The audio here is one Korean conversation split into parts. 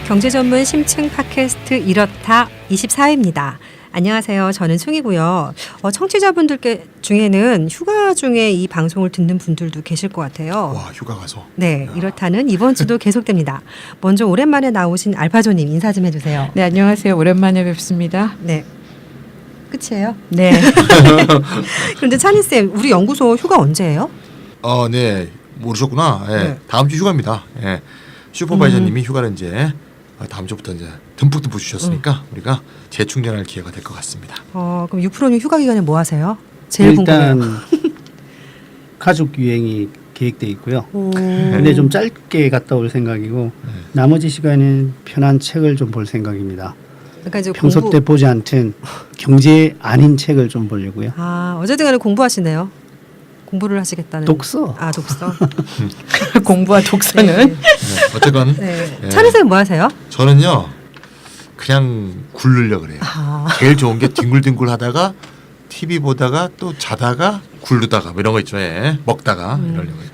경제전문 심층 팟캐스트 이렇다 24회입니다. 안녕하세요. 저는 숭이고요. 청취자분들 중에는 휴가 중에 이 방송을 듣는 분들도 계실 것 같아요. 와, 휴가 가서. 네, 이렇다는 이번 주도 계속됩니다. 먼저 오랜만에 나오신 알파조님 인사 좀 해주세요. 네, 안녕하세요. 오랜만에 뵙습니다. 네. 끝이에요? 네. 그런데 찬희쌤, 우리 연구소 휴가 언제예요? 네. 모르셨구나. 예. 네. 다음 주 휴가입니다. 예. 슈퍼바이저님이 휴가를 이제 다음 주부터 이제 듬뿍 주셨으니까 우리가 재충전할 기회가 될 것 같습니다. 그럼 유프로님 휴가 기간에 뭐 하세요? 제일 일단 궁금해요. 가족 유행이 계획돼 있고요. 근데 좀 짧게 갔다 올 생각이고 나머지 시간은 편한 책을 좀 볼 생각입니다. 그러니까 이제 평소 때 보지 않던 경제 아닌 책을 좀 보려고요. 어쨌든 간에 공부하시네요. 공부를 하시겠다는. 독서. 독서. 공부와 독서는 네. 어쨌건 네. 예. 찬희쌤 뭐 하세요? 저는요 그냥 굴르려 그래요. 제일 좋은 게 뒹굴뒹굴 하다가 TV 보다가 또 자다가 굴르다가 뭐 이런 거 있죠. 예. 먹다가 이러려고요.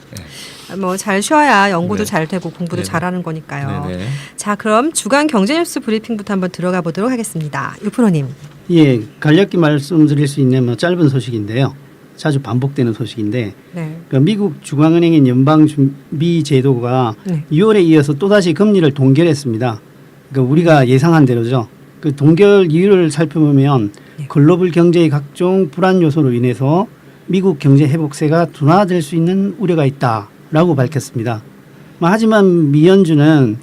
예. 뭐 잘 쉬어야 연구도 네. 잘 되고 공부도 네네. 잘하는 거니까요. 네네. 자, 그럼 주간 경제뉴스 브리핑부터 한번 들어가 보도록 하겠습니다. 유프로님. 예, 간략히 말씀드릴 수 있는 짧은 소식인데요. 자주 반복되는 소식인데 네. 미국 중앙은행인 연방준비제도가 네. 2월에 이어서 또다시 금리를 동결했습니다. 그러니까 우리가 예상한 대로죠. 그 동결 이유를 살펴보면 네. 글로벌 경제의 각종 불안 요소로 인해서 미국 경제 회복세가 둔화될 수 있는 우려가 있다라고 밝혔습니다. 하지만 미 연준은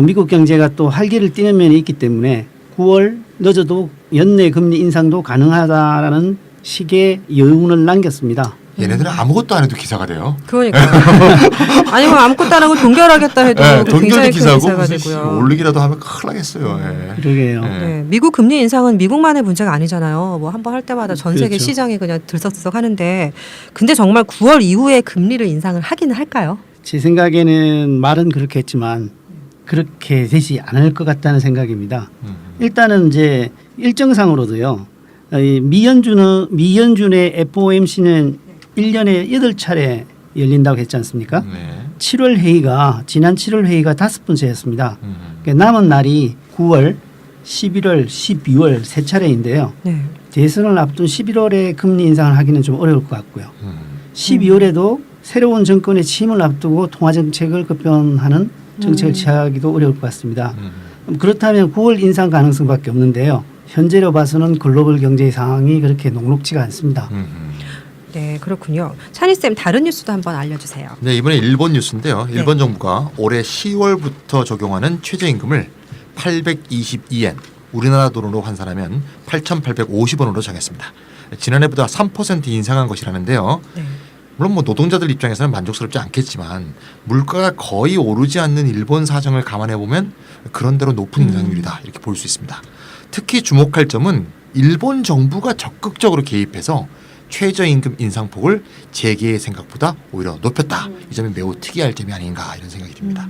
미국 경제가 또 활기를 띠는 면이 있기 때문에 9월 늦어도 연내 금리 인상도 가능하다라는 식의 여운을 남겼습니다. 얘네들은 아무것도 안 해도 기사가 돼요. 그러니까요. 아니면 아무것도 안 하고 동결하겠다 해도 네, 굉장히 동결도 큰 기사고 기사가 무슨 되고요. 올리기라도 하면 큰일 나겠어요. 예. 그러게요. 네. 네, 미국 금리 인상은 미국만의 문제가 아니잖아요. 뭐 한 번 할 때마다 전 세계 그렇죠. 시장이 그냥 들썩들썩 하는데 근데 정말 9월 이후에 금리를 인상을 하기는 할까요? 제 생각에는 말은 그렇게 했지만 그렇게 되지 않을 것 같다는 생각입니다. 일단은 이제 일정상으로도요. 이 미연준의 FOMC는 1년에 8차례 열린다고 했지 않습니까? 네. 7월 회의가 지난 7월 회의가 5번째였습니다. 그러니까 남은 날이 9월, 11월, 12월 세 차례인데요. 네. 대선을 앞둔 11월에 금리 인상을 하기는 좀 어려울 것 같고요. 12월에도 새로운 정권의 취임을 앞두고 통화정책을 급변하는 정책을 취하기도 어려울 것 같습니다. 그렇다면 9월 인상 가능성밖에 없는데요. 현재로 봐서는 글로벌 경제 상황이 그렇게 녹록지가 않습니다. 네, 그렇군요. 찬희쌤 다른 뉴스도 한번 알려주세요. 네, 이번에 일본 뉴스인데요. 네. 일본 정부가 올해 10월부터 적용하는 최저임금을 822엔, 우리나라 돈으로 환산하면 8,850원으로 정했습니다. 지난해보다 3% 인상한 것이라는데요. 네. 물론 뭐 노동자들 입장에서는 만족스럽지 않겠지만 물가가 거의 오르지 않는 일본 사정을 감안해 보면 그런대로 높은 인상률이다 이렇게 볼 수 있습니다. 특히 주목할 점은 일본 정부가 적극적으로 개입해서 최저임금 인상폭을 재계의 생각보다 오히려 높였다. 이 점이 매우 특이할 점이 아닌가 이런 생각이 듭니다.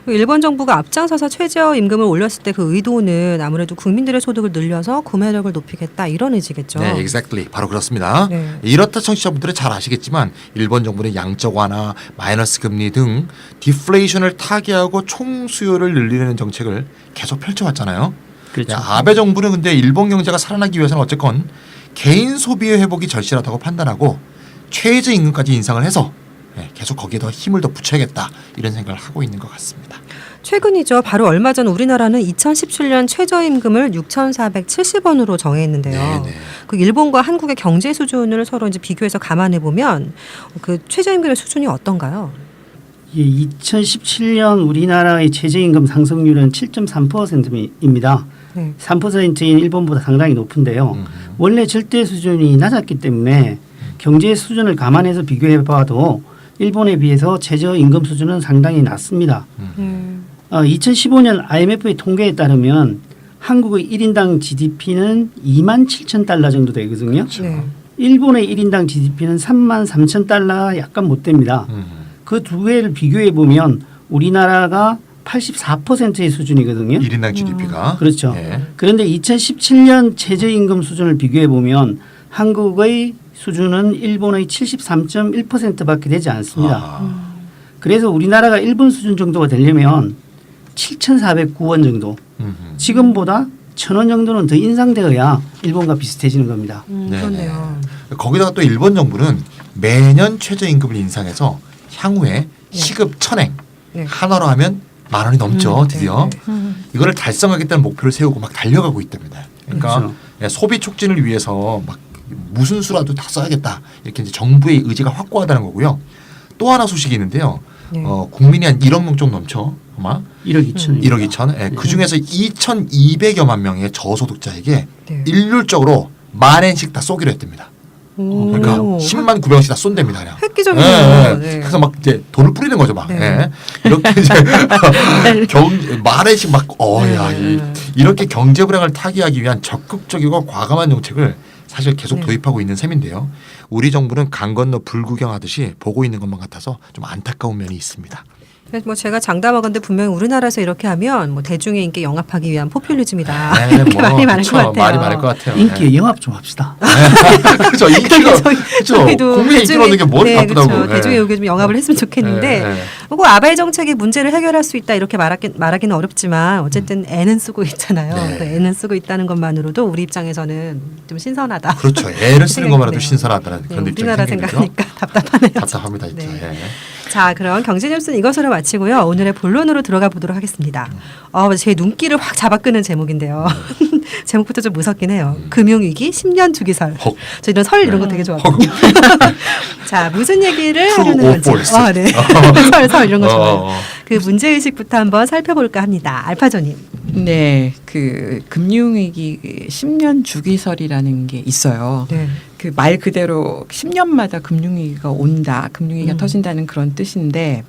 일본 정부가 앞장서서 최저임금을 올렸을 때 그 의도는 아무래도 국민들의 소득을 늘려서 구매력을 높이겠다 이런 의지겠죠. 네, exactly. 바로 그렇습니다. 네. 이렇다 청취자분들은 잘 아시겠지만 일본 정부는 양적 완화, 마이너스 금리 등 디플레이션을 타개하고 총 수요를 늘리려는 정책을 계속 펼쳐왔잖아요. 그렇죠. 아베 정부는 근데 일본 경제가 살아나기 위해서는 어쨌건 개인 소비의 회복이 절실하다고 판단하고 최저임금까지 인상을 해서 계속 거기에 더 힘을 더 붙여야겠다 이런 생각을 하고 있는 것 같습니다. 최근이죠. 바로 얼마 전 우리나라는 2017년 최저임금을 6,470원으로 정했는데요. 네네. 그 일본과 한국의 경제 수준을 서로 이제 비교해서 감안해 보면 그 최저임금의 수준이 어떤가요? 2017년 우리나라의 최저임금 상승률은 7.3%입니다. 네. 3%인 일본보다 상당히 높은데요. 원래 절대 수준이 낮았기 때문에 경제 수준을 감안해서 비교해 봐도 일본에 비해서 최저임금 수준은 상당히 낮습니다. 2015년 IMF의 통계에 따르면 한국의 1인당 GDP는 2만 7천 달러 정도 되거든요. 네. 일본의 1인당 GDP는 3만 3천 달러 약간 못 됩니다. 그 두 개를 비교해 보면 우리나라가 84%의 수준이거든요. 1인당 GDP가. 그렇죠. 예. 그런데 2017년 최저임금 수준을 비교해 보면 한국의 수준은 일본의 73.1%밖에 되지 않습니다. 그래서 우리나라가 일본 수준 정도가 되려면 7,409원 정도. 지금보다 1,000원 정도는 더 인상되어야 일본과 비슷해지는 겁니다. 그렇네요. 거기다가 또 일본 정부는 매년 최저임금을 인상해서 향후에 시급 1,000엔 네. 한화로 하면 10,000원이 넘죠. 드디어 이거를 달성하겠다는 목표를 세우고 막 달려가고 있답니다. 그러니까 그렇죠. 소비 촉진을 위해서 막 무슨 수라도 다 써야겠다 이렇게 이제 정부의 의지가 확고하다는 거고요. 또 하나 소식이 있는데요. 네. 국민이 한 1억 명 정도 넘죠. 아마 1억 2천. 1억 2천. 예, 그 중에서 2,200여만 명의 저소득자에게 네. 일률적으로 10,000엔씩 다 쏘기로 했답니다. 그러니까 10만 900원씩 다 쏜답니다. 그냥. 획기적이네요. 예, 예. 네. 그래서 막 이제 돈을 뿌리는 거죠, 막. 네. 예. 이렇게 이제 말에씩 막 야, 이렇게 경제 불황을 타개하기 위한 적극적이고 과감한 정책을 사실 계속 네. 도입하고 있는 셈인데요. 우리 정부는 강 건너 불구경하듯이 보고 있는 것만 같아서 좀 안타까운 면이 있습니다. 그래서 뭐 제가 장담하건대 분명히 우리나라에서 이렇게 하면 뭐 대중의 인기 영합하기 위한 포퓰리즘이다. 네, 이렇게 뭐, 말이 많을 그쵸, 것 같아요. 말이 많을 것 같아요. 인기에 영합 좀 합시다. 그렇죠. 인기가 그렇죠. 저희도 국민의 인기를 얻는 게 뭘 나쁘다고. 그렇죠. 대중의 의견 좀 영합을 했으면 좋겠는데 네. 꼭 아바이 정책이 문제를 해결할 수 있다 이렇게 말하기는 어렵지만 어쨌든 애는 쓰고 있잖아요. 네. 그 애는 쓰고 있다는 것만으로도 우리 입장에서는 좀 신선하다. 그렇죠. 애를 쓰는 것만으로도 생각이 신선하다는 네, 그런 입장이 우리나라 생기죠. 생각하니까 답답하네요. 답답합니다, 진짜. 네. 예. 자, 그럼 경제뉴스는 이것으로 마치고요. 오늘의 본론으로 들어가 보도록 하겠습니다. 제 눈길을 확 잡아끄는 제목인데요. 제목부터 좀 무섭긴 해요. 금융위기 10년 주기설. 헉. 저 이런 설 이런 거 되게 좋아하거든요. 자, 무슨 얘기를 True 하려는 or 건지. false. 네. 설 이런 거 좋아요. 어. 그 문제의식부터 한번 살펴볼까 합니다. 알파조님. 네, 그 금융위기 10년 주기설이라는 게 있어요. 네. 그 말 그대로 10년마다 금융위기가 온다, 금융위기가 터진다는 그런 뜻인데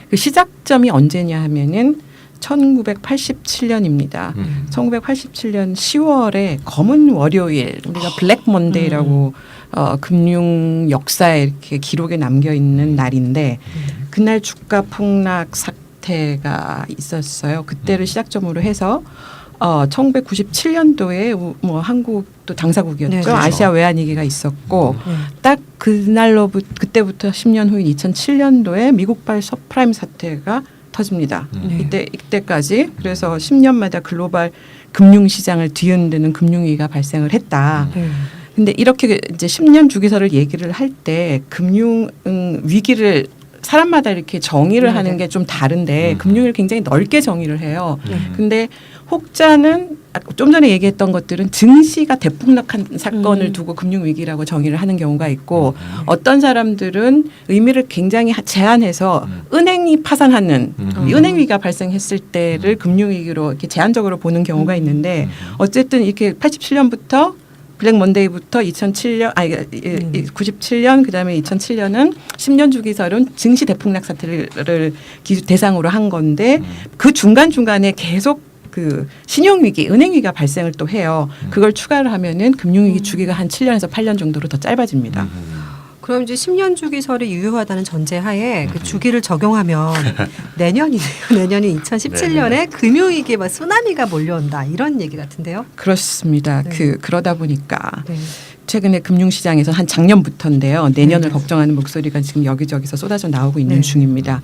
그 시작점이 언제냐 하면은 1987년입니다. 1987년 10월에 검은 월요일, 우리가 블랙 먼데이라고 금융 역사에 이렇게 기록에 남겨 있는 날인데 그날 주가 폭락 사태가 있었어요. 그때를 시작점으로 해서 1997년도에 뭐 한국도 당사국이었죠. 네, 그렇죠. 아시아 외환 위기가 있었고 네. 딱 그때부터 10년 후인 2007년도에 미국발 서프라임 사태가 터집니다. 네. 이때까지 그래서 10년마다 글로벌 금융 시장을 뒤흔드는 금융위기가 발생을 했다. 네. 근데 이렇게 이제 10년 주기설을 얘기를 할 때 금융 위기를 사람마다 이렇게 정의를 네, 하는 네. 게 좀 다른데 금융을 굉장히 넓게 정의를 해요. 네. 근데 혹자는 좀 전에 얘기했던 것들은 증시가 대폭락한 사건을 두고 금융위기라고 정의를 하는 경우가 있고 어떤 사람들은 의미를 굉장히 제한해서 은행이 파산하는 이 은행위기가 발생했을 때를 금융위기로 이렇게 제한적으로 보는 경우가 있는데 어쨌든 이렇게 87년부터 블랙 먼데이부터 97년 그다음에 2007년은 10년 주기설은 증시 대폭락 사태를 대상으로 한 건데 그 중간중간에 계속 그 신용위기, 은행위기가 발생을 또 해요. 그걸 추가를 하면은 금융위기 주기가 한 7년에서 8년 정도로 더 짧아집니다. 그럼 이제 10년 주기설이 유효하다는 전제하에 그 주기를 적용하면 내년이네요. 내년이 2017년에 금융위기 막 쓰나미가 몰려온다 이런 얘기 같은데요. 그렇습니다. 네. 그러다 보니까 네. 최근에 금융시장에서 한 작년부터인데요. 내년을 네. 걱정하는 목소리가 지금 여기저기서 쏟아져 나오고 있는 네. 중입니다.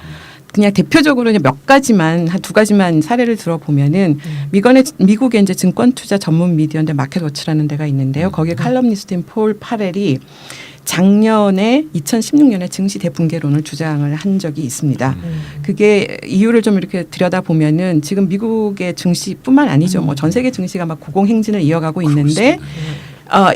그냥 대표적으로 몇 가지만 한 두 가지만 사례를 들어보면은 미국의 이제 증권 투자 전문 미디어인데 마켓워치라는 데가 있는데요. 거기에 칼럼니스트인 폴 파렐이 작년에 2016년에 증시 대붕괴론을 주장을 한 적이 있습니다. 그게 이유를 좀 이렇게 들여다보면은 지금 미국의 증시뿐만 아니죠. 뭐 전 세계 증시가 막 고공행진을 이어가고 있는데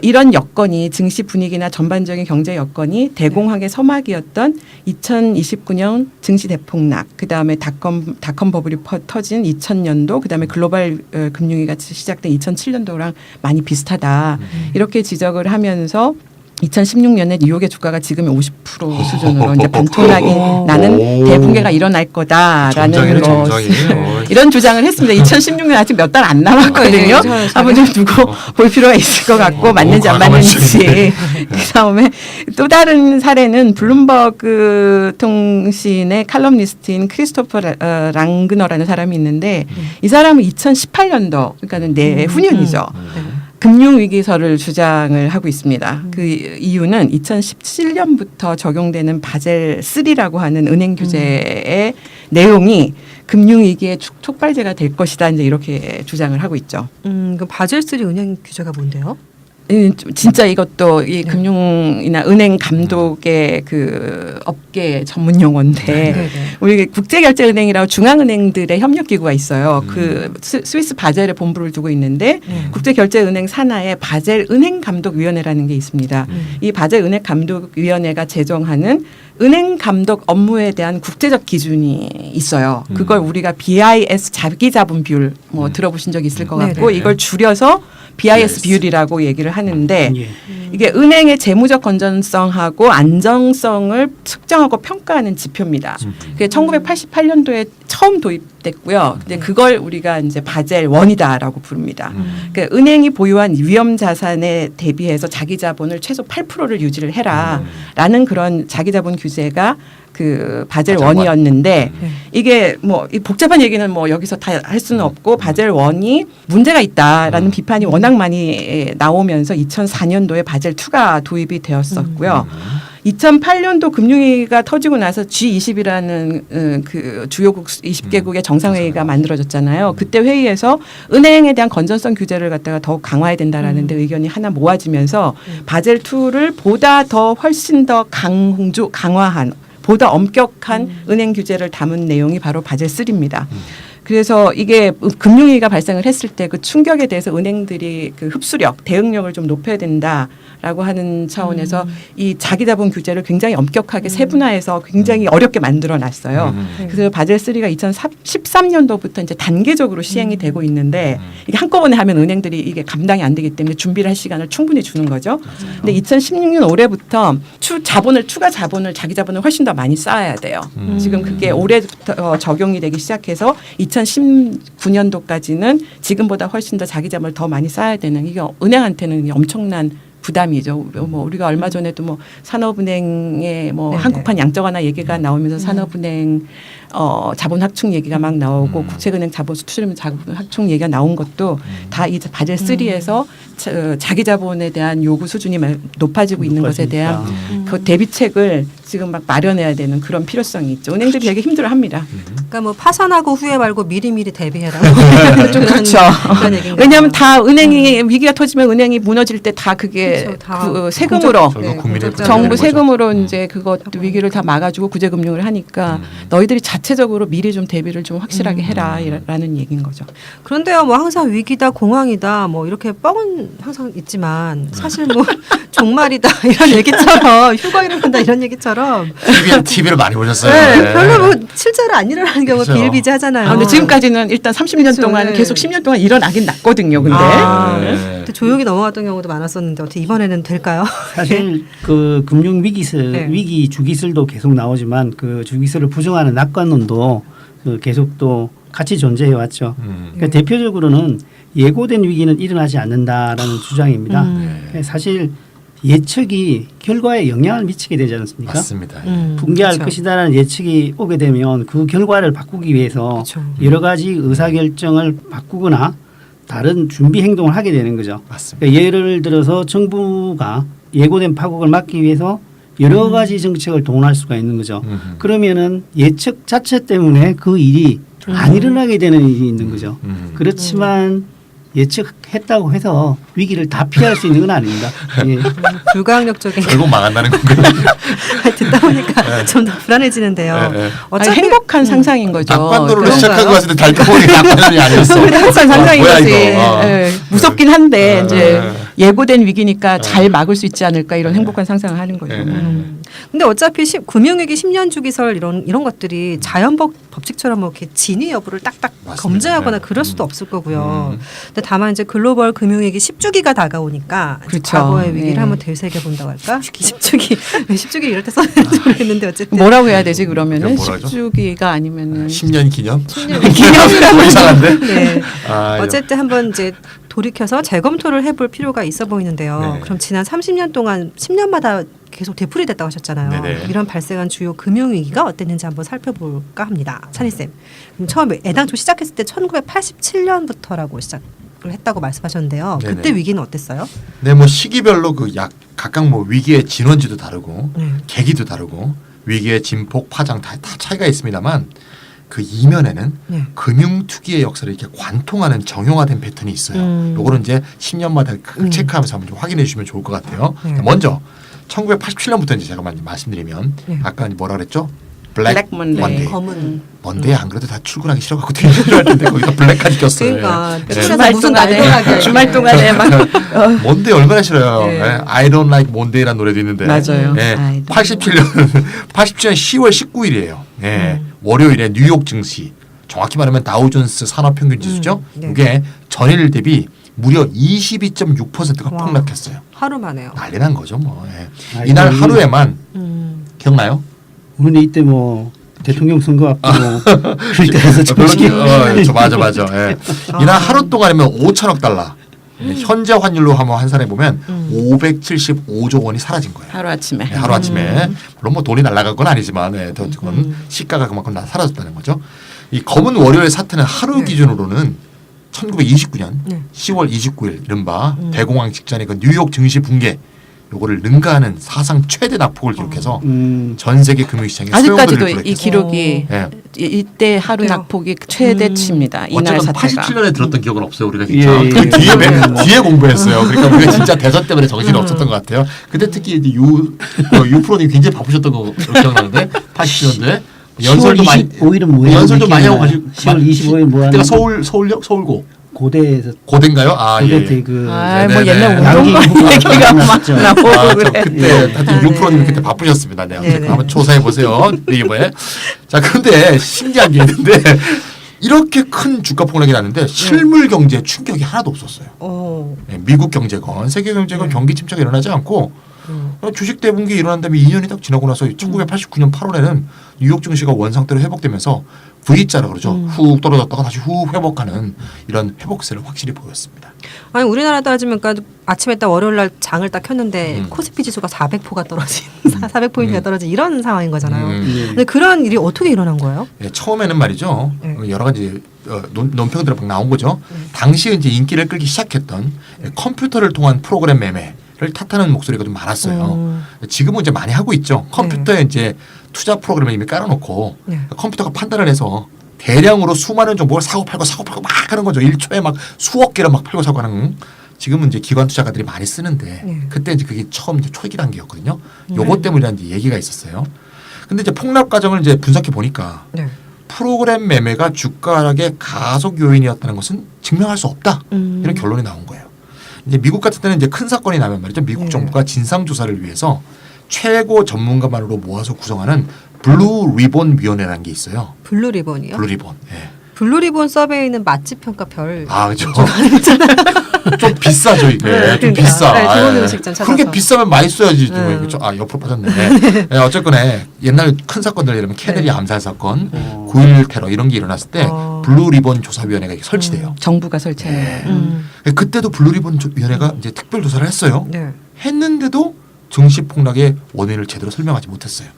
이런 여건이 증시 분위기나 전반적인 경제 여건이 대공황의 서막이었던 2029년 증시 대폭락, 그다음에 닷컴 버블이 터진 2000년도, 그다음에 글로벌 금융위기가 시작된 2007년도랑 많이 비슷하다. 이렇게 지적을 하면서 2016년에 뉴욕의 주가가 지금의 50% 수준으로 이제 반토막이 나는 대붕괴가 일어날 거다라는 이런 주장을 했습니다. 2016년 아직 몇 달 안 남았거든요. 한번 좀 두고 볼 필요가 있을 것 같고 맞는지 안 맞는지. 그다음에 또 다른 사례는 블룸버그 통신의 칼럼니스트인 크리스토퍼 랑그너라는 사람이 있는데 이 사람은 2018년도 그러니까는 내후년이죠. 금융위기설을 주장을 하고 있습니다. 그 이유는 2017년부터 적용되는 바젤 3라고 하는 은행 규제의 내용이 금융위기의 촉발제가 될 것이다. 이제 이렇게 주장을 하고 있죠. 그 바젤 3 은행 규제가 뭔데요? 진짜 이것도 이 금융이나 은행 감독의 그 업계 전문 용어인데 네. 우리 국제결제은행이라고 중앙은행들의 협력기구가 있어요. 그 스위스 바젤에 본부를 두고 있는데 국제결제은행 산하에 바젤 은행감독위원회라는 게 있습니다. 이 바젤 은행감독위원회가 제정하는 은행 감독 업무에 대한 국제적 기준이 있어요. 그걸 우리가 BIS 자기자본 비율 뭐 들어보신 적 있을 것 같고 네네. 이걸 줄여서 BIS 비율이라고 얘기를 하는데 예. 이게 은행의 재무적 건전성하고 안정성을 측정하고 평가하는 지표입니다. 그게 1988년도에 처음 도입됐고요. 근데 그걸 우리가 이제 바젤 1이다라고 부릅니다. 그러니까 은행이 보유한 위험 자산에 대비해서 자기 자본을 최소 8%를 유지를 해라라는 그런 자기 자본 규제가 그 바젤 1이었는데 이게 뭐 이 복잡한 얘기는 뭐 여기서 다 할 수는 없고 바젤 1이 문제가 있다라는 비판이 워낙 많이 나오면서 2004년도에 바젤 2가 도입이 되었었고요. 2008년도 금융위기가 터지고 나서 G20이라는 그 주요국 20개국의 정상회의가 만들어졌잖아요. 그때 회의에서 은행에 대한 건전성 규제를 갖다가 더욱 강화해야 된다라는 데 의견이 하나 모아지면서 바젤 2를 보다 더 훨씬 더 강화한 보다 엄격한 은행 규제를 담은 내용이 바로 바젤 3입니다. 그래서 이게 금융위기가 발생을 했을 때 그 충격에 대해서 은행들이 그 흡수력, 대응력을 좀 높여야 된다라고 하는 차원에서 이 자기자본 규제를 굉장히 엄격하게 세분화해서 굉장히 어렵게 만들어 놨어요. 그래서 바젤 3가 2013년도부터 이제 단계적으로 시행이 되고 있는데 이게 한꺼번에 하면 은행들이 이게 감당이 안 되기 때문에 준비를 할 시간을 충분히 주는 거죠. 근데 2016년 올해부터 추가 자본을 자기 자본을 훨씬 더 많이 쌓아야 돼요. 지금 그게 올해부터 적용이 되기 시작해서 2019년도까지는 지금보다 훨씬 더 자기 자본을 더 많이 쌓아야 되는 이게 은행한테는 엄청난 부담이죠. 뭐 우리가 얼마 전에도 뭐 산업은행의 뭐 한국판 양적 완화 얘기가 나오면서 산업은행 자본 확충 얘기가 막 나오고 국책은행 자본 수출입 자본 확충 얘기가 나온 것도 다 이 바젤 3에서 자기 자본에 대한 요구 수준이 높아지고 있는 것에 대한 그 대비책을 지금 막 마련해야 되는 그런 필요성이 있죠. 은행들이 되게 힘들어합니다. 그러니까 뭐 파산하고 후회 말고 미리미리 대비해라. 좀 그렇죠. 왜냐하면 다 은행이 위기가 터지면 은행이 무너질 때 다 그게 그렇죠. 다 그 세금으로 결국 국민의 정부 세금으로 이제 그것도 위기를 다 막아주고 구제금융을 하니까 너희들이 자체적으로 미리 좀 대비를 좀 확실하게 해라라는 얘기인 거죠. 그런데요, 뭐 항상 위기다, 공황이다, 뭐 이렇게 뻥은 항상 있지만 사실 뭐 종말이다 이런 얘기처럼 휴거일을 한다 이런 얘기처럼 TV를 많이 보셨어요. 네, 별로 뭐 실제로 안 일어나는 경우가 그렇죠. 비일비재하잖아요. 근데 지금까지는 일단 30년 그렇죠. 동안 네. 계속 10년 동안 일어나긴 났거든요. 근데 네. 또 조용히 넘어갔던 경우도 많았었는데 어떻게 이번에는 될까요? 사실 그 금융 위기설, 네. 위기 주기설도 계속 나오지만 그 주기설을 부정하는 낙관론도 그 계속 또 같이 존재해 왔죠. 그러니까 대표적으로는 예고된 위기는 일어나지 않는다라는 주장입니다. 사실 예측이 결과에 영향을 미치게 되지 않습니까? 맞습니다. 붕괴할 그렇죠. 것이다라는 예측이 오게 되면 그 결과를 바꾸기 위해서 그렇죠. 여러 가지 의사결정을 바꾸거나 다른 준비 행동을 하게 되는 거죠. 맞습니다. 그러니까 예를 들어서 정부가 예고된 파국을 막기 위해서 여러 가지 정책을 동원할 수가 있는 거죠. 그러면은 예측 자체 때문에 그 일이 안 일어나게 되는 일이 있는 거죠. 그렇지만 예측했다고 해서 위기를 다 피할 수 있는 건 아닙니다. 예. 불가항력적인 결국 망한다는 건가요? 듣다 보니까 좀 더 불안해지는데요. 네, 네. 아니, 행복한 상상인 거죠. 낙관도로 그런가요? 시작한 것 같은데 달콤하게 낙관이 아니었어. 행복한 상상인 뭐야, 거지. 이거. 예, 무섭긴 한데 네. 이제 예고된 위기니까 잘 막을 수 있지 않을까 이런 행복한 상상을 하는 거죠. 네. 근데 어차피 금융위기 10년 주기설 이런 것들이 자연법 법칙처럼 뭐 이렇게 진위 여부를 딱딱 맞습니다. 검증하거나 네. 그럴 수도 없을 거고요. 근데 다만 이제 글로벌 금융위기 10주기가 다가오니까 이제 그렇죠. 과거의 위기를 네. 한번 되새겨 본다고 할까? 10주기 왜 10주기 이럴 때 썼는지 모르겠는데 어쨌든 뭐라고 해야 되지 그러면은 뭐라 하죠? 10주기가 아니면은 10년 기념? 기념이라고 이상한데? 네. 아, 어쨌든 한번 이제 돌이켜서 재검토를 해볼 필요가 있어 보이는데요. 네. 그럼 지난 30년 동안 10년마다 계속 되풀이됐다고 하셨잖아요. 네네. 이런 발생한 주요 금융위기가 어땠는지 한번 살펴볼까 합니다. 찬희 쌤. 그럼 처음에 애당초 시작했을 때 1987년부터라고 시작을 했다고 말씀하셨는데요. 네네. 그때 위기는 어땠어요? 네, 뭐 시기별로 그 각각 뭐 위기의 진원지도 다르고 네. 계기도 다르고 위기의 진폭 파장 다 차이가 있습니다만 그 이면에는 네. 금융투기의 역사를 이렇게 관통하는 정형화된 패턴이 있어요. 요거는 이제 10년마다 체크하면서 한번 좀 확인해 주시면 좋을 것 같아요. 네. 먼저 1987년부터 이제 제가 말씀드리면 네. 아까 뭐라 그랬죠? 블랙 먼데이. 먼데이. 검은. 먼데이 안 그래도 다 출근하기 싫어갖고 되게 싫어할 텐데 거기다 블랙까지 꼈어요. 그러니까 예. 주말 무슨 날벼락이야. 주말 동안에 막 먼데이 얼마나 싫어요. 네. 예. I don't like Monday라는 노래도 있는데. 맞아요. 예. I don't 87년 10월 19일이에요. 예. 월요일에 뉴욕 증시 정확히 말하면 다우존스 산업평균 지수죠. 네. 이게 전일 대비 무려 22.6%가 와. 폭락했어요. 하루 만에요. 난리 난 거죠, 뭐. 예. 아이고, 이날 하루에만 기억나요? 우리 이때 뭐 대통령 선거 앞두고 그럴 때라서 정신이 맞아. 예. 이날 하루 동안이면 5천억 달러. 예, 현재 환율로 한번 환산해 보면 575조 원이 사라진 거예요. 하루 아침에. 네, 하루 아침에 물론 뭐 돈이 날아간 건 아니지만 그건 시가가 그만큼 사라졌다는 거죠. 이 검은 월요일 사태는 하루 네. 기준으로는 1929년 네. 10월 29일 이른바 대공황 직전의 그 뉴욕 증시 붕괴 요거를 능가하는 사상 최대 낙폭을 기록해서 전 세계 금융시장에 아직까지도 소용돌이를 이 불었겠어요. 기록이 예. 이때 하루 그래요. 낙폭이 최대치입니다. 이날 어쨌든 사태가. 87년에 들었던 기억은 없어요. 우리가 예, 진짜 예, 그 뒤에 예. 뒤에 공부했어요. 그러니까 우리가 진짜 대선 때문에 정신이 없었던 것 같아요. 그때 특히 이제 유 프로님 굉장히 바쁘셨던 거 기억나는데 87년도에 10월 연설도 많이 25일은 뭐예요? 연설도 많이 하고 가지고 10월 25일 뭐 하는 그때가 서울역 서울고 고대에서 고대인가요? 아 예. 고대 그 아, 네, 뭐 네, 옛날 네. 운동권 양기 얘기가 막 나왔죠. 나오고 아, 저 그래. 그때 하여튼 아, 유 프로님 네. 그때 바쁘셨습니다. 네, 네, 네. 한번 조사해 보세요. 네이버에. 자, 그런데 신기한 게 있는데 이렇게 큰 주가 폭락이 났는데 실물 경제에 충격이 하나도 없었어요. 네, 미국 경제건 세계 경제건 네. 경기 침체가 일어나지 않고 주식 대분기 일어난 다음에 2년이 딱 지나고 나서 1989년 8월에는 뉴욕 증시가 원상태로 회복되면서 V자라 그러죠. 훅 떨어졌다가 다시 훅 회복하는 이런 회복세를 확실히 보였습니다. 아니 우리나라 따지면 그러니까 아침에 딱 월요일 날 장을 딱 켰는데 코스피 지수가 400포가 떨어진 400포인트가 떨어진 이런 상황인 거잖아요. 예. 근데 그런 일이 어떻게 일어난 거예요? 예, 처음에는 말이죠. 네. 여러 가지 논평들이 막 나온 거죠. 당시 이제 인기를 끌기 시작했던 컴퓨터를 통한 프로그램 매매를 탓하는 목소리가 좀 많았어요. 지금은 이제 많이 하고 있죠. 컴퓨터에 이제 투자 프로그램을 이미 깔아놓고 네. 컴퓨터가 판단을 해서 대량으로 수많은 종목을 사고 팔고 막 하는 거죠. 1초에 막 수억 개를 막 팔고 사고 하는. 지금은 이제 기관 투자가들이 많이 쓰는데 네. 그때 이제 그게 처음 이제 초기 단계였거든요. 요것 때문이라는 이제 얘기가 있었어요. 근데 이제 폭락 과정을 이제 분석해 보니까 네. 프로그램 매매가 주가 하락의 가속 요인이었다는 것은 증명할 수 없다. 이런 결론이 나온 거예요. 이제 미국 같은 때는 이제 큰 사건이 나면 말이죠. 미국 네. 정부가 진상 조사를 위해서 최고 전문가만으로 모아서 구성하는 블루 리본 위원회라는 게 있어요. 블루 리본이요? 블루 리본. 예. 블루 리본 서베이는 맛집 평가 별. 아, 그렇죠. 좀 비싸죠, 이게. 네, 좀 그러니까. 비싸. 네, 좋은 예. 음식점 찾아서. 그렇게 비싸면 맛있어야지. 그렇죠. 아, 옆으로 빠졌네. 예, 어쨌거나 옛날 큰 사건들 이러면 케네디 네. 암살 사건, 9.11 테러 이런 게 일어났을 때 블루 리본 조사위원회가 설치돼요. 정부가 설치하는. 그때도 블루 리본 위원회가 이제 특별 조사를 했어요. 네. 했는데도 증시 폭락의 원인을 제대로 설명하지 못했어요.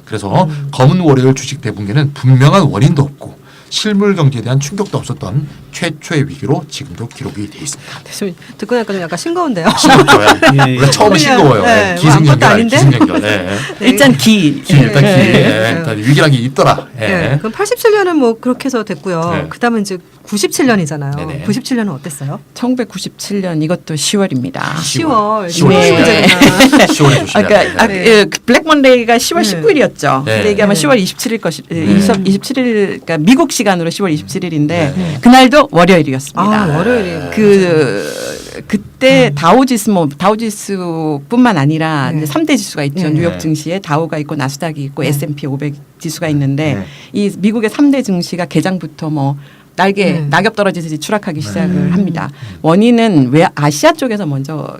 그래서 검은 월요일 주식 대붕괴는 분명한 원인도 없고 실물 경제에 대한 충격도 없었던 최초의 위기로 지금도 기록이 돼 있습니다. 좀 듣고 나니까 좀 약간 싱거운데요. 싱겁죠. 예, 예. 원래 처음에 그냥, 싱거워요. 네, 예, 뭐 아무것도 기승전결, 아닌데? 기승전결. 예, 예. 일단 기. 일단 네. 일단 위기란 게 있더라. 예. 네. 그럼 87년은 뭐 그렇게 해서 됐고요. 네. 그다음은 이제 97년이잖아요. 네네. 97년은 어땠어요? 1997년 이것도 10월입니다. 10월. 10월. 네. 문제구나. 10월에 조심해야 그러니까 돼. 네. 그 블랙 먼데이가 10월 네. 19일이었죠. 네. 근데 이게 아마 네. 10월 27일 것이 네. 27일 그러니까 미국 시간으로 10월 27일인데 네. 그날도 월요일이었습니다. 아, 월요일이에요. 그때 다우지수뿐만 아니라 네. 이제 3대 지수가 있죠. 네. 뉴욕 증시에 다우가 있고 나스닥이 있고 네. S&P 500 지수가 있는데 네. 이 미국의 3대 증시가 개장부터 뭐 네. 낙엽 떨어지듯이 추락하기 시작을 합니다. 원인은 왜 아시아 쪽에서 먼저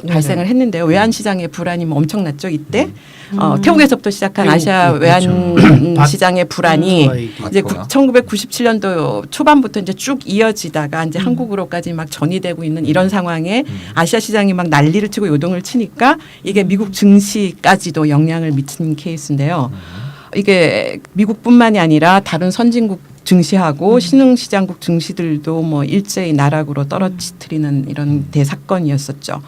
발생을 했는데요. 외환 시장의 불안이 뭐 엄청났죠 이때. 태국에서부터 시작한 태국, 아시아 그렇죠. 외환 시장의 불안이 이제 맞고요. 1997년도 초반부터 이제 쭉 이어지다가 이제 한국으로까지 막 전이되고 있는 이런 상황에 아시아 시장이 막 난리를 치고 요동을 치니까 이게 미국 증시까지도 영향을 미친 케이스인데요. 이게 미국뿐만이 아니라 다른 선진국 증시하고 신흥시장국 증시들도 뭐 일제히 나락으로 떨어뜨리는 이런 대사건이었었죠.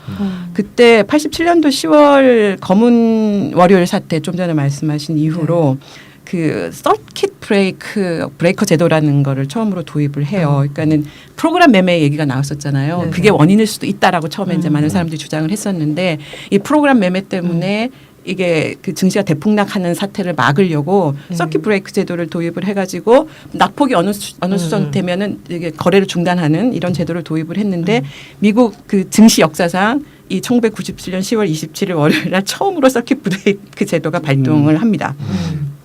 그때 87년도 10월 검은 월요일 사태 좀 전에 말씀하신 이후로 그 서킷 브레이커 제도라는 거를 처음으로 도입을 해요. 그러니까는 프로그램 매매 얘기가 나왔었잖아요. 네네. 그게 원인일 수도 있다라고 처음에 이제 많은 사람들이 주장을 했었는데 이 프로그램 매매 때문에 이게 그 증시가 대폭락하는 사태를 막으려고 서킷 브레이크 제도를 도입을 해가지고 낙폭이 어느 수준 되면은 이게 거래를 중단하는 이런 제도를 도입을 했는데 미국 그 증시 역사상 이 1997년 10월 27일 월요일 날 처음으로 서킷 브레이크 제도가 발동을 합니다.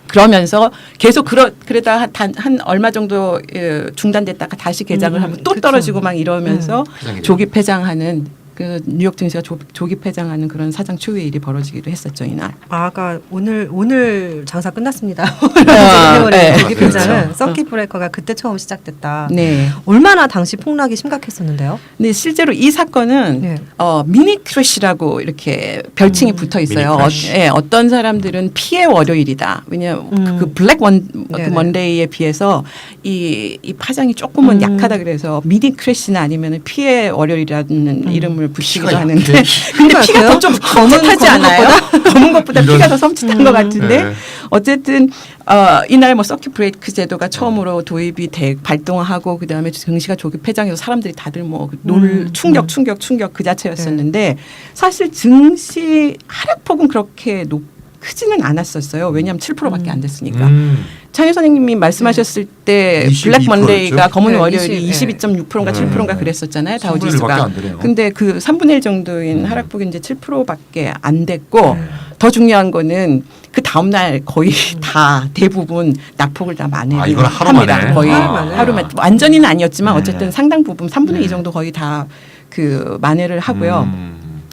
그러면서 계속 그러다 한 얼마 정도 중단됐다가 다시 개장을 하면 또 그쵸. 떨어지고 막 이러면서 폐장이 조기 폐장하는 그 뉴욕 증시가 조기 폐장하는 그런 사상 초유의 일이 벌어지기도 했었죠 이날. 아까 오늘 장사 끝났습니다. 네. 조기 폐장은 그렇죠. 서킷 브레이커가 그때 처음 시작됐다. 네. 얼마나 당시 폭락이 심각했었는데요? 근데 실제로 이 사건은 네. 미니 크래시라고 이렇게 별칭이 붙어 있어요. 미니 크래시. 어떤 사람들은 피해 월요일이다. 왜냐하면 그 블랙 네네. 먼데이에 비해서 이 파장이 조금은 약하다 그래서 미니 크래시나 아니면 피해 월요일이라는 이름을 붙이기도 피가 하는데 약해. 근데 피가 더 좀 섬찟하지 검은 않아요? 검은 것보다 이런- 피가 더 섬찟한 것 같은데 네. 어쨌든 이날 뭐 서킷 브레이크 제도가 처음으로 도입이 발동하고 그다음에 증시가 조기 폐장해서 사람들이 다들 뭐 충격 그 자체였었는데 사실 증시 하락폭은 그렇게 크지는 않았었어요. 왜냐하면 7%밖에 안 됐으니까. 창희 선생님이 말씀하셨을 때 22% 블랙 먼데이가 였죠? 검은 네, 월요일이 20, 22.6%인가 7%인가 그랬었잖아요. 3분의 1밖에 다우지수가. 안 되네요. 근데 그 3분의 1 정도인 하락폭이 이제 7%밖에 안 됐고 더 중요한 거는 그 다음 날 거의 다 대부분 낙폭을 다 만회를 이건 하루 합니다. 만에? 거의 하루 만에? 하루 만에 완전히는 아니었지만 네. 어쨌든 상당 부분 3분의 2 정도 거의 다 그 만회를 하고요.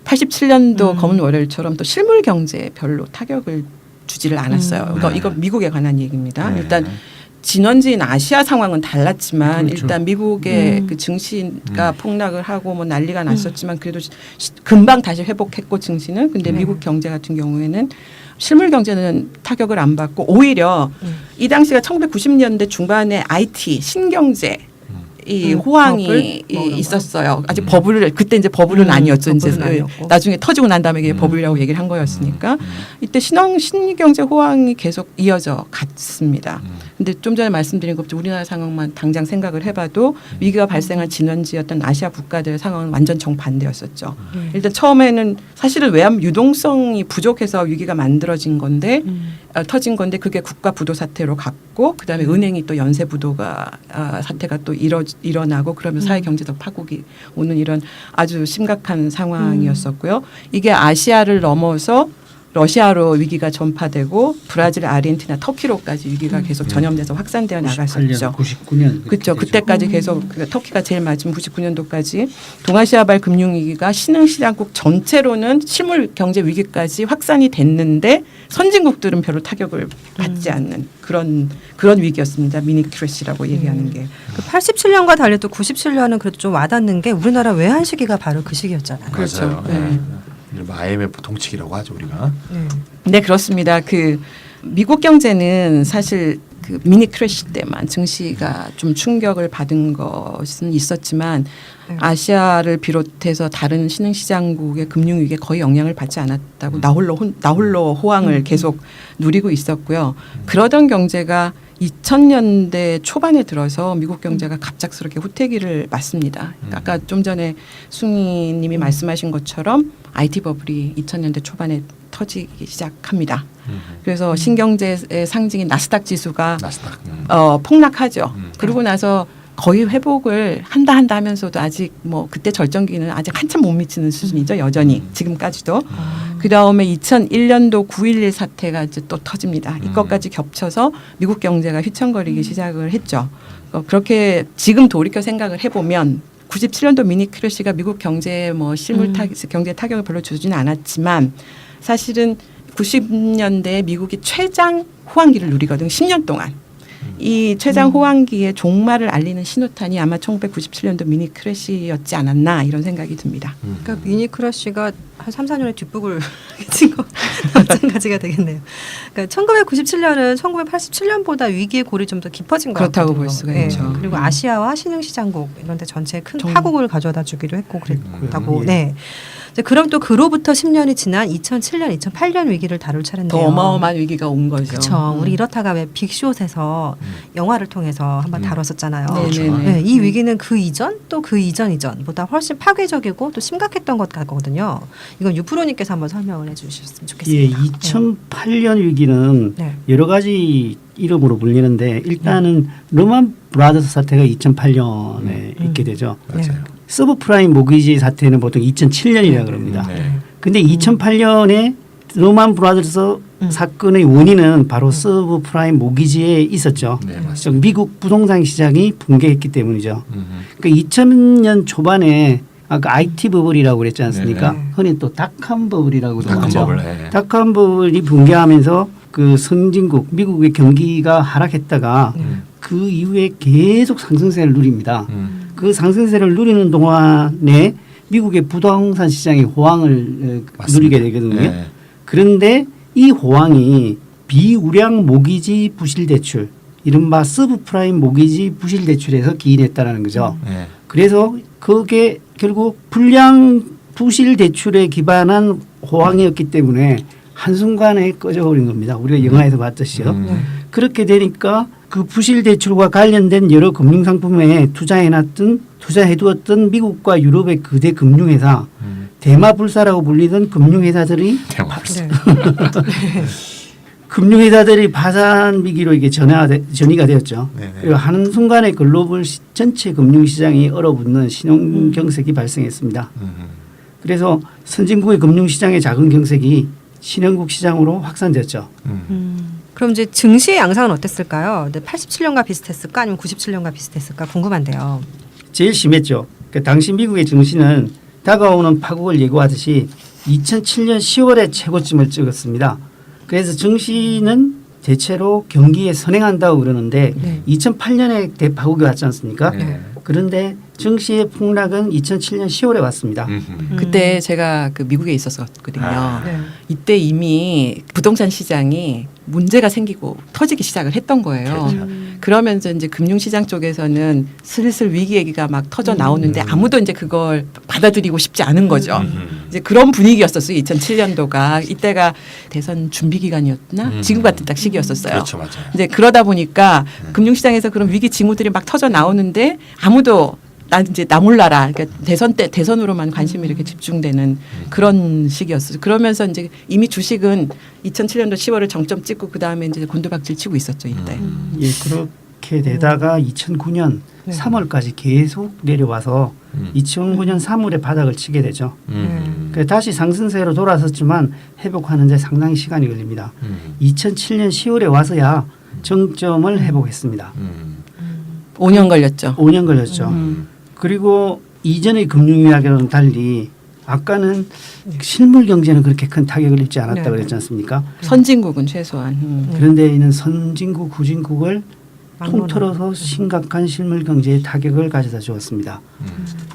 87년도 검은 월요일처럼 또 실물 경제에 별로 타격을 주지를 않았어요. 그러니까 네. 이건 미국에 관한 얘기입니다. 네. 일단 진원지인 아시아 상황은 달랐지만 그렇죠. 일단 미국의 그 증시가 폭락을 하고 뭐 난리가 났었지만 그래도 금방 다시 회복했고 증시는 근데 미국 경제 같은 경우에는 실물 경제는 타격을 안 받고 오히려 이 당시가 1990년대 중반에 IT 신경제 이 호황이 버블? 뭐 있었어요. 아직 버블을 그때 이제 버블은 아니었죠. 이제 버블은 아니었고. 나중에 터지고 난 다음에 이게 버블이라고 얘기를 한 거였으니까 이때 신경제 호황이 계속 이어져 갔습니다. 근데 좀 전에 말씀드린 것처럼 우리나라 상황만 당장 생각을 해봐도 위기가 발생한 진원지였던 아시아 국가들의 상황은 완전 정반대였었죠. 일단 처음에는 사실은 외환 유동성이 부족해서 위기가 만들어진 건데 터진 건데 그게 국가 부도 사태로 갔고 그다음에 은행이 또 연쇄 부도가 사태가 또 일어나고 그러면서 사회 경제적 파국이 오는 이런 아주 심각한 상황이었었고요. 이게 아시아를 넘어서 러시아로 위기가 전파되고 브라질, 아르헨티나, 터키로까지 위기가 계속 전염돼서 확산되어 나갔었죠. 99년 그렇죠. 그때까지 계속 터키가 제일 맞으면 99년도까지 동아시아발 금융위기가 신흥시장국 전체로는 실물 경제 위기까지 확산이 됐는데 선진국들은 별로 타격을 받지 않는 그런 위기였습니다. 미니 크래시라고 얘기하는 게. 그 87년과 달리 또 97년은 그래도 좀 와닿는 게 우리나라 외환 시기가 바로 그 시기였잖아요. 그렇죠. 맞아요. 네. 이른바 IMF 통치기라고 하죠 우리가. 네, 그렇습니다. 그 미국 경제는 사실 그 미니 크래시 때만 증시가 좀 충격을 받은 것은 있었지만 아시아를 비롯해서 다른 신흥시장국의 금융위기에 거의 영향을 받지 않았다고 나홀로 호황을 계속 누리고 있었고요. 그러던 경제가 2000년대 초반에 들어서 미국 경제가 갑작스럽게 후퇴기를 맞습니다. 아까 좀 전에 숭이 님이 말씀하신 것처럼 IT 버블이 2000년대 초반에 터지기 시작합니다. 그래서 신경제의 상징인 나스닥 지수가 나스닥. 폭락하죠. 그러고 나서 거의 회복을 한다 하면서도 아직 뭐 그때 절정기는 아직 한참 못 미치는 수준이죠. 여전히 지금까지도. 그다음에 2001년도 9.11 사태가 이제 또 터집니다. 이것까지 겹쳐서 미국 경제가 휘청거리기 시작을 했죠. 그렇게 지금 돌이켜 생각을 해보면 97년도 미니 크래시가 미국 경제에 뭐 실물 경제 타격을 별로 주지는 않았지만 사실은 90년대에 미국이 최장 호황기를 누리거든요. 10년 동안. 이 최장 호황기의 종말을 알리는 신호탄이 아마 1997년도 미니 크래시였지 않았나 이런 생각이 듭니다. 그러니까 미니 크러쉬가 한 3, 4년의 뒷북을 친 거 마찬가지가 되겠네요. 그러니까 1997년은 1987년보다 위기의 골이 좀 더 깊어진 것 그렇다고 같거든요. 볼 수가 네. 있죠. 그리고 아시아와 신흥시장국 이런 데 전체에 큰 정- 파국을 가져다 주기도 했고 그랬다고. 예. 네. 이제 그럼 또 그로부터 10년이 지난 2007년, 2008년 위기를 다룰 차례인데요. 더 어마어마한 위기가 온 거죠. 그렇죠. 우리 이렇다가 왜 빅숏에서 영화를 통해서 한번 다뤘었잖아요. 네네네. 네, 이 위기는 그 이전 또 그 이전보다 훨씬 파괴적이고 또 심각했던 것 같거든요. 이건 유프로님께서 한번 설명을 해주셨으면 예, 좋겠습니다. 2008년 위기는 네. 여러 가지 이름으로 불리는데 일단은 르만 브라더스 사태가 2008년에 있게 되죠. 맞아요. 서브프라임 모기지 사태는 보통 2007년이라 그럽니다. 네. 근데 2008년에 르만 브라더스 사건의 원인은 바로 서브프라임 모기지에 있었죠. 네, 맞습니다. 즉 미국 부동산 시장이 붕괴했기 때문이죠. 음. 그러니까 2000년 초반에 아까 IT 버블이라고 그랬지 않습니까? 네네. 흔히 또 닷컴 버블이라고도 닷컴 하죠. 버블, 네. 닷컴 버블이 붕괴하면서 그 선진국 미국의 경기가 하락했다가 그 이후에 계속 상승세를 누립니다. 그 상승세를 누리는 동안에 미국의 부동산 시장이 호황을 맞습니다. 누리게 되거든요. 네. 그런데 이 호황이 비우량 모기지 부실 대출, 이른바 서브프라임 모기지 부실 대출에서 기인했다라는 거죠. 네. 그래서 그게 결국 불량 부실 대출에 기반한 호황이었기 때문에 한순간에 꺼져버린 겁니다. 우리가 영화에서 봤듯이요. 그렇게 되니까 그 부실 대출과 관련된 여러 금융 상품에 투자해두었던 미국과 유럽의 거대 금융회사, 대마불사라고 불리던 금융회사들이 대마불사. 네. 금융회사들이 파산 위기로 이게 전이가 되었죠. 네네. 그리고 하는 순간에 글로벌 전체 금융시장이 얼어붙는 신용경색이 발생했습니다. 그래서 선진국의 금융시장의 작은 경색이 신흥국 시장으로 확산됐죠. 그럼 이제 증시의 양상은 어땠을까요? 87년과 비슷했을까 아니면 97년과 비슷했을까 궁금한데요. 제일 심했죠. 그 당시 미국의 증시는 다가오는 파국을 예고하듯이 2007년 10월에 최고점을 찍었습니다. 그래서 증시는 대체로 경기에 선행한다고 그러는데 네. 2008년에 대파국이 왔지 않습니까? 네. 그런데 증시의 폭락은 2007년 10월에 왔습니다. 그때 제가 그 미국에 있었거든요. 네. 이때 이미 부동산 시장이 문제가 생기고 터지기 시작을 했던 거예요. 그렇죠. 그러면서 이제 금융시장 쪽에서는 슬슬 위기 얘기가 막 터져 나오는데 아무도 이제 그걸 받아들이고 싶지 않은 거죠. 이제 그런 분위기였었어요. 2007년도가 이때가 대선 준비 기간이었나? 지금 같은 딱 시기였었어요. 그렇죠, 맞아요. 이제 그러다 보니까 금융시장에서 그런 위기 징후들이 막 터져 나오는데 아무도 나 몰라라. 그러니까 대선 때 대선으로만 관심이 이렇게 집중되는 그런 시기였어요. 그러면서 이제 이미 주식은 2007년도 10월을 정점 찍고 그 다음에 이제 곤두박질 치고 있었죠 이때. 예, 그렇게 되다가 2009년 네. 3월까지 계속 내려와서 2009년 3월에 바닥을 치게 되죠. 그래서 다시 상승세로 돌아섰지만 회복하는 데 상당히 시간이 걸립니다. 2007년 10월에 와서야 정점을 회복했습니다. 5년 걸렸죠. 5년 걸렸죠. 그리고 이전의 금융이야기와는 달리 아까는 실물 경제는 그렇게 큰 타격을 입지 않았다 네. 그랬지 않습니까? 선진국은 최소한. 그런데 이는 선진국, 후진국을 막론하고. 통틀어서 심각한 실물 경제의 타격을 가져다 주었습니다.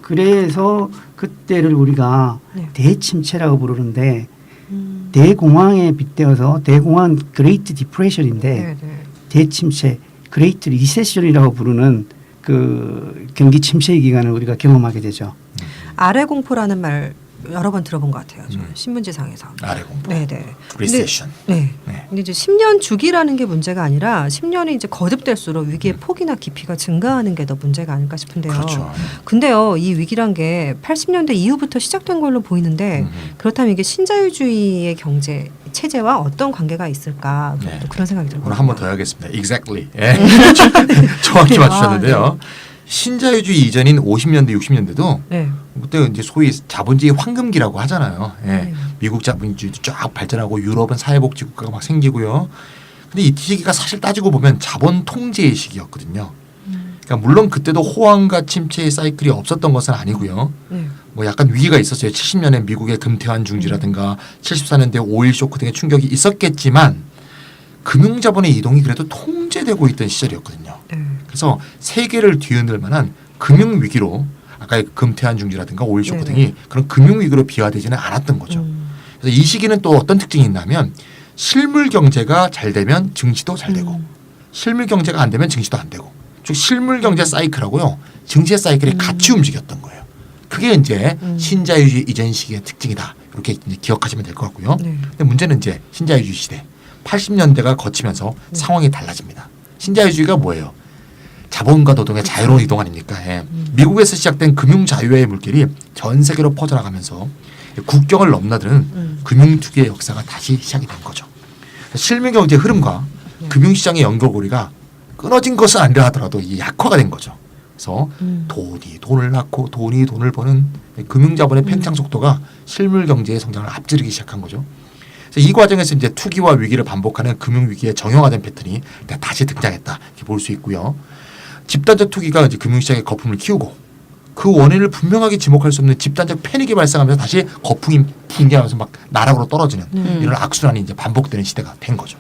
그래서 그때를 우리가 네. 대침체라고 부르는데 대공황에 빗대어서 대공황 그레이트 디프레션인데 네, 네. 대침체 그레이트 리세션이라고 부르는 그 경기 침체의 기간을 우리가 경험하게 되죠. 아래 공포라는 말 여러 번 들어본 것 같아요. 저는 신문지상에서. 아래 공부. 네, 네. 리세션. 네. 네. 근데 이제 10년 주기라는 게 문제가 아니라 10년이 이제 거듭될수록 위기의 폭이나 깊이가 증가하는 게 더 문제가 아닐까 싶은데요. 그렇죠. 근데요, 이 위기란 게 80년대 이후부터 시작된 걸로 보이는데 그렇다면 이게 신자유주의의 경제 체제와 어떤 관계가 있을까 네. 또 그런 생각이 들거든요. 오늘 한 번 더 해야겠습니다. Exactly. 예. 정확히 맞추셨는데요. 신자유주의 이전인 50년대, 60년대도 네. 그때 이제 소위 자본주의 황금기라고 하잖아요. 예. 네. 미국 자본주의도 쫙 발전하고 유럽은 사회복지 국가가 막 생기고요. 근데 이 시기가 사실 따지고 보면 자본 통제의 시기였거든요. 그러니까 물론 그때도 호황과 침체의 사이클이 없었던 것은 아니고요. 네. 뭐 약간 위기가 있었어요. 70년에 미국의 금태환 중지라든가 74년대 오일 쇼크 등의 충격이 있었겠지만 금융자본의 이동이 그래도 통제되고 있던 시절이었거든요. 네. 그래서 세계를 뒤흔들 만한 금융위기로 아까 금태한 중지라든가 오일 쇼크 네네. 등이 그런 금융위기로 비화되지는 않았던 거죠. 그래서 이 시기는 또 어떤 특징이 있냐면 실물 경제가 잘 되면 증시도 잘 되고 실물 경제가 안 되면 증시도 안 되고 즉 실물 경제 사이클하고요 증시의 사이클이 같이 움직였던 거예요. 그게 이제 신자유주의 이전 시기의 특징이다. 이렇게 이제 기억하시면 될 것 같고요. 네. 근데 문제는 이제 신자유주의 시대 80년대가 거치면서 상황이 달라집니다. 신자유주의가 뭐예요? 자본과 노동의 자유로운 이동 아닙니까? 예. 미국에서 시작된 금융 자유화의 물결이 전 세계로 퍼져나가면서 국경을 넘나드는 금융 투기의 역사가 다시 시작이 된 거죠. 실물 경제 흐름과 금융시장의 연결고리가 끊어진 것은 아니라 하더라도 이 약화가 된 거죠. 그래서 돈이 돈을 낳고 돈이 돈을 버는 금융자본의 팽창 속도가 실물 경제의 성장을 앞지르기 시작한 거죠. 그래서 이 과정에서 이제 투기와 위기를 반복하는 금융위기의 정형화된 패턴이 다시 등장했다 이렇게 볼 수 있고요. 집단적 투기가 이제 금융시장의 거품을 키우고 그 원인을 분명하게 지목할 수 없는 집단적 패닉이 발생하면서 다시 거품이 붕괴하면서 막 나락으로 떨어지는 이런 악순환이 이제 반복되는 시대가 된 거죠.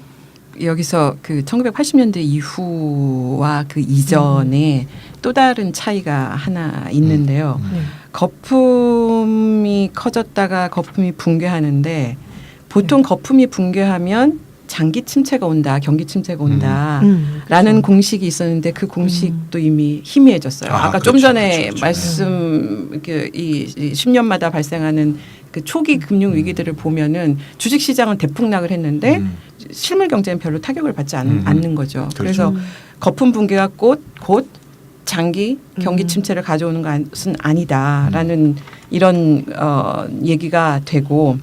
여기서 그 1980년대 이후와 그 이전에 또 다른 차이가 하나 있는데요. 네. 거품이 커졌다가 거품이 붕괴하는데 보통 거품이 붕괴하면 장기 침체가 온다, 경기 침체가 온다. 라는 공식이 있었는데 그 공식도 이미 희미해졌어요. 아까 좀 그렇죠, 전에 그렇죠. 말씀 이 10년마다 발생하는 그 초기 금융 위기들을 보면은 주식 시장은 대폭락을 했는데 실물 경제는 별로 타격을 받지 않는 거죠. 그래서 거품 붕괴가 곧 장기 경기 침체를 가져오는 것은 아니다라는 이런 얘기가 되고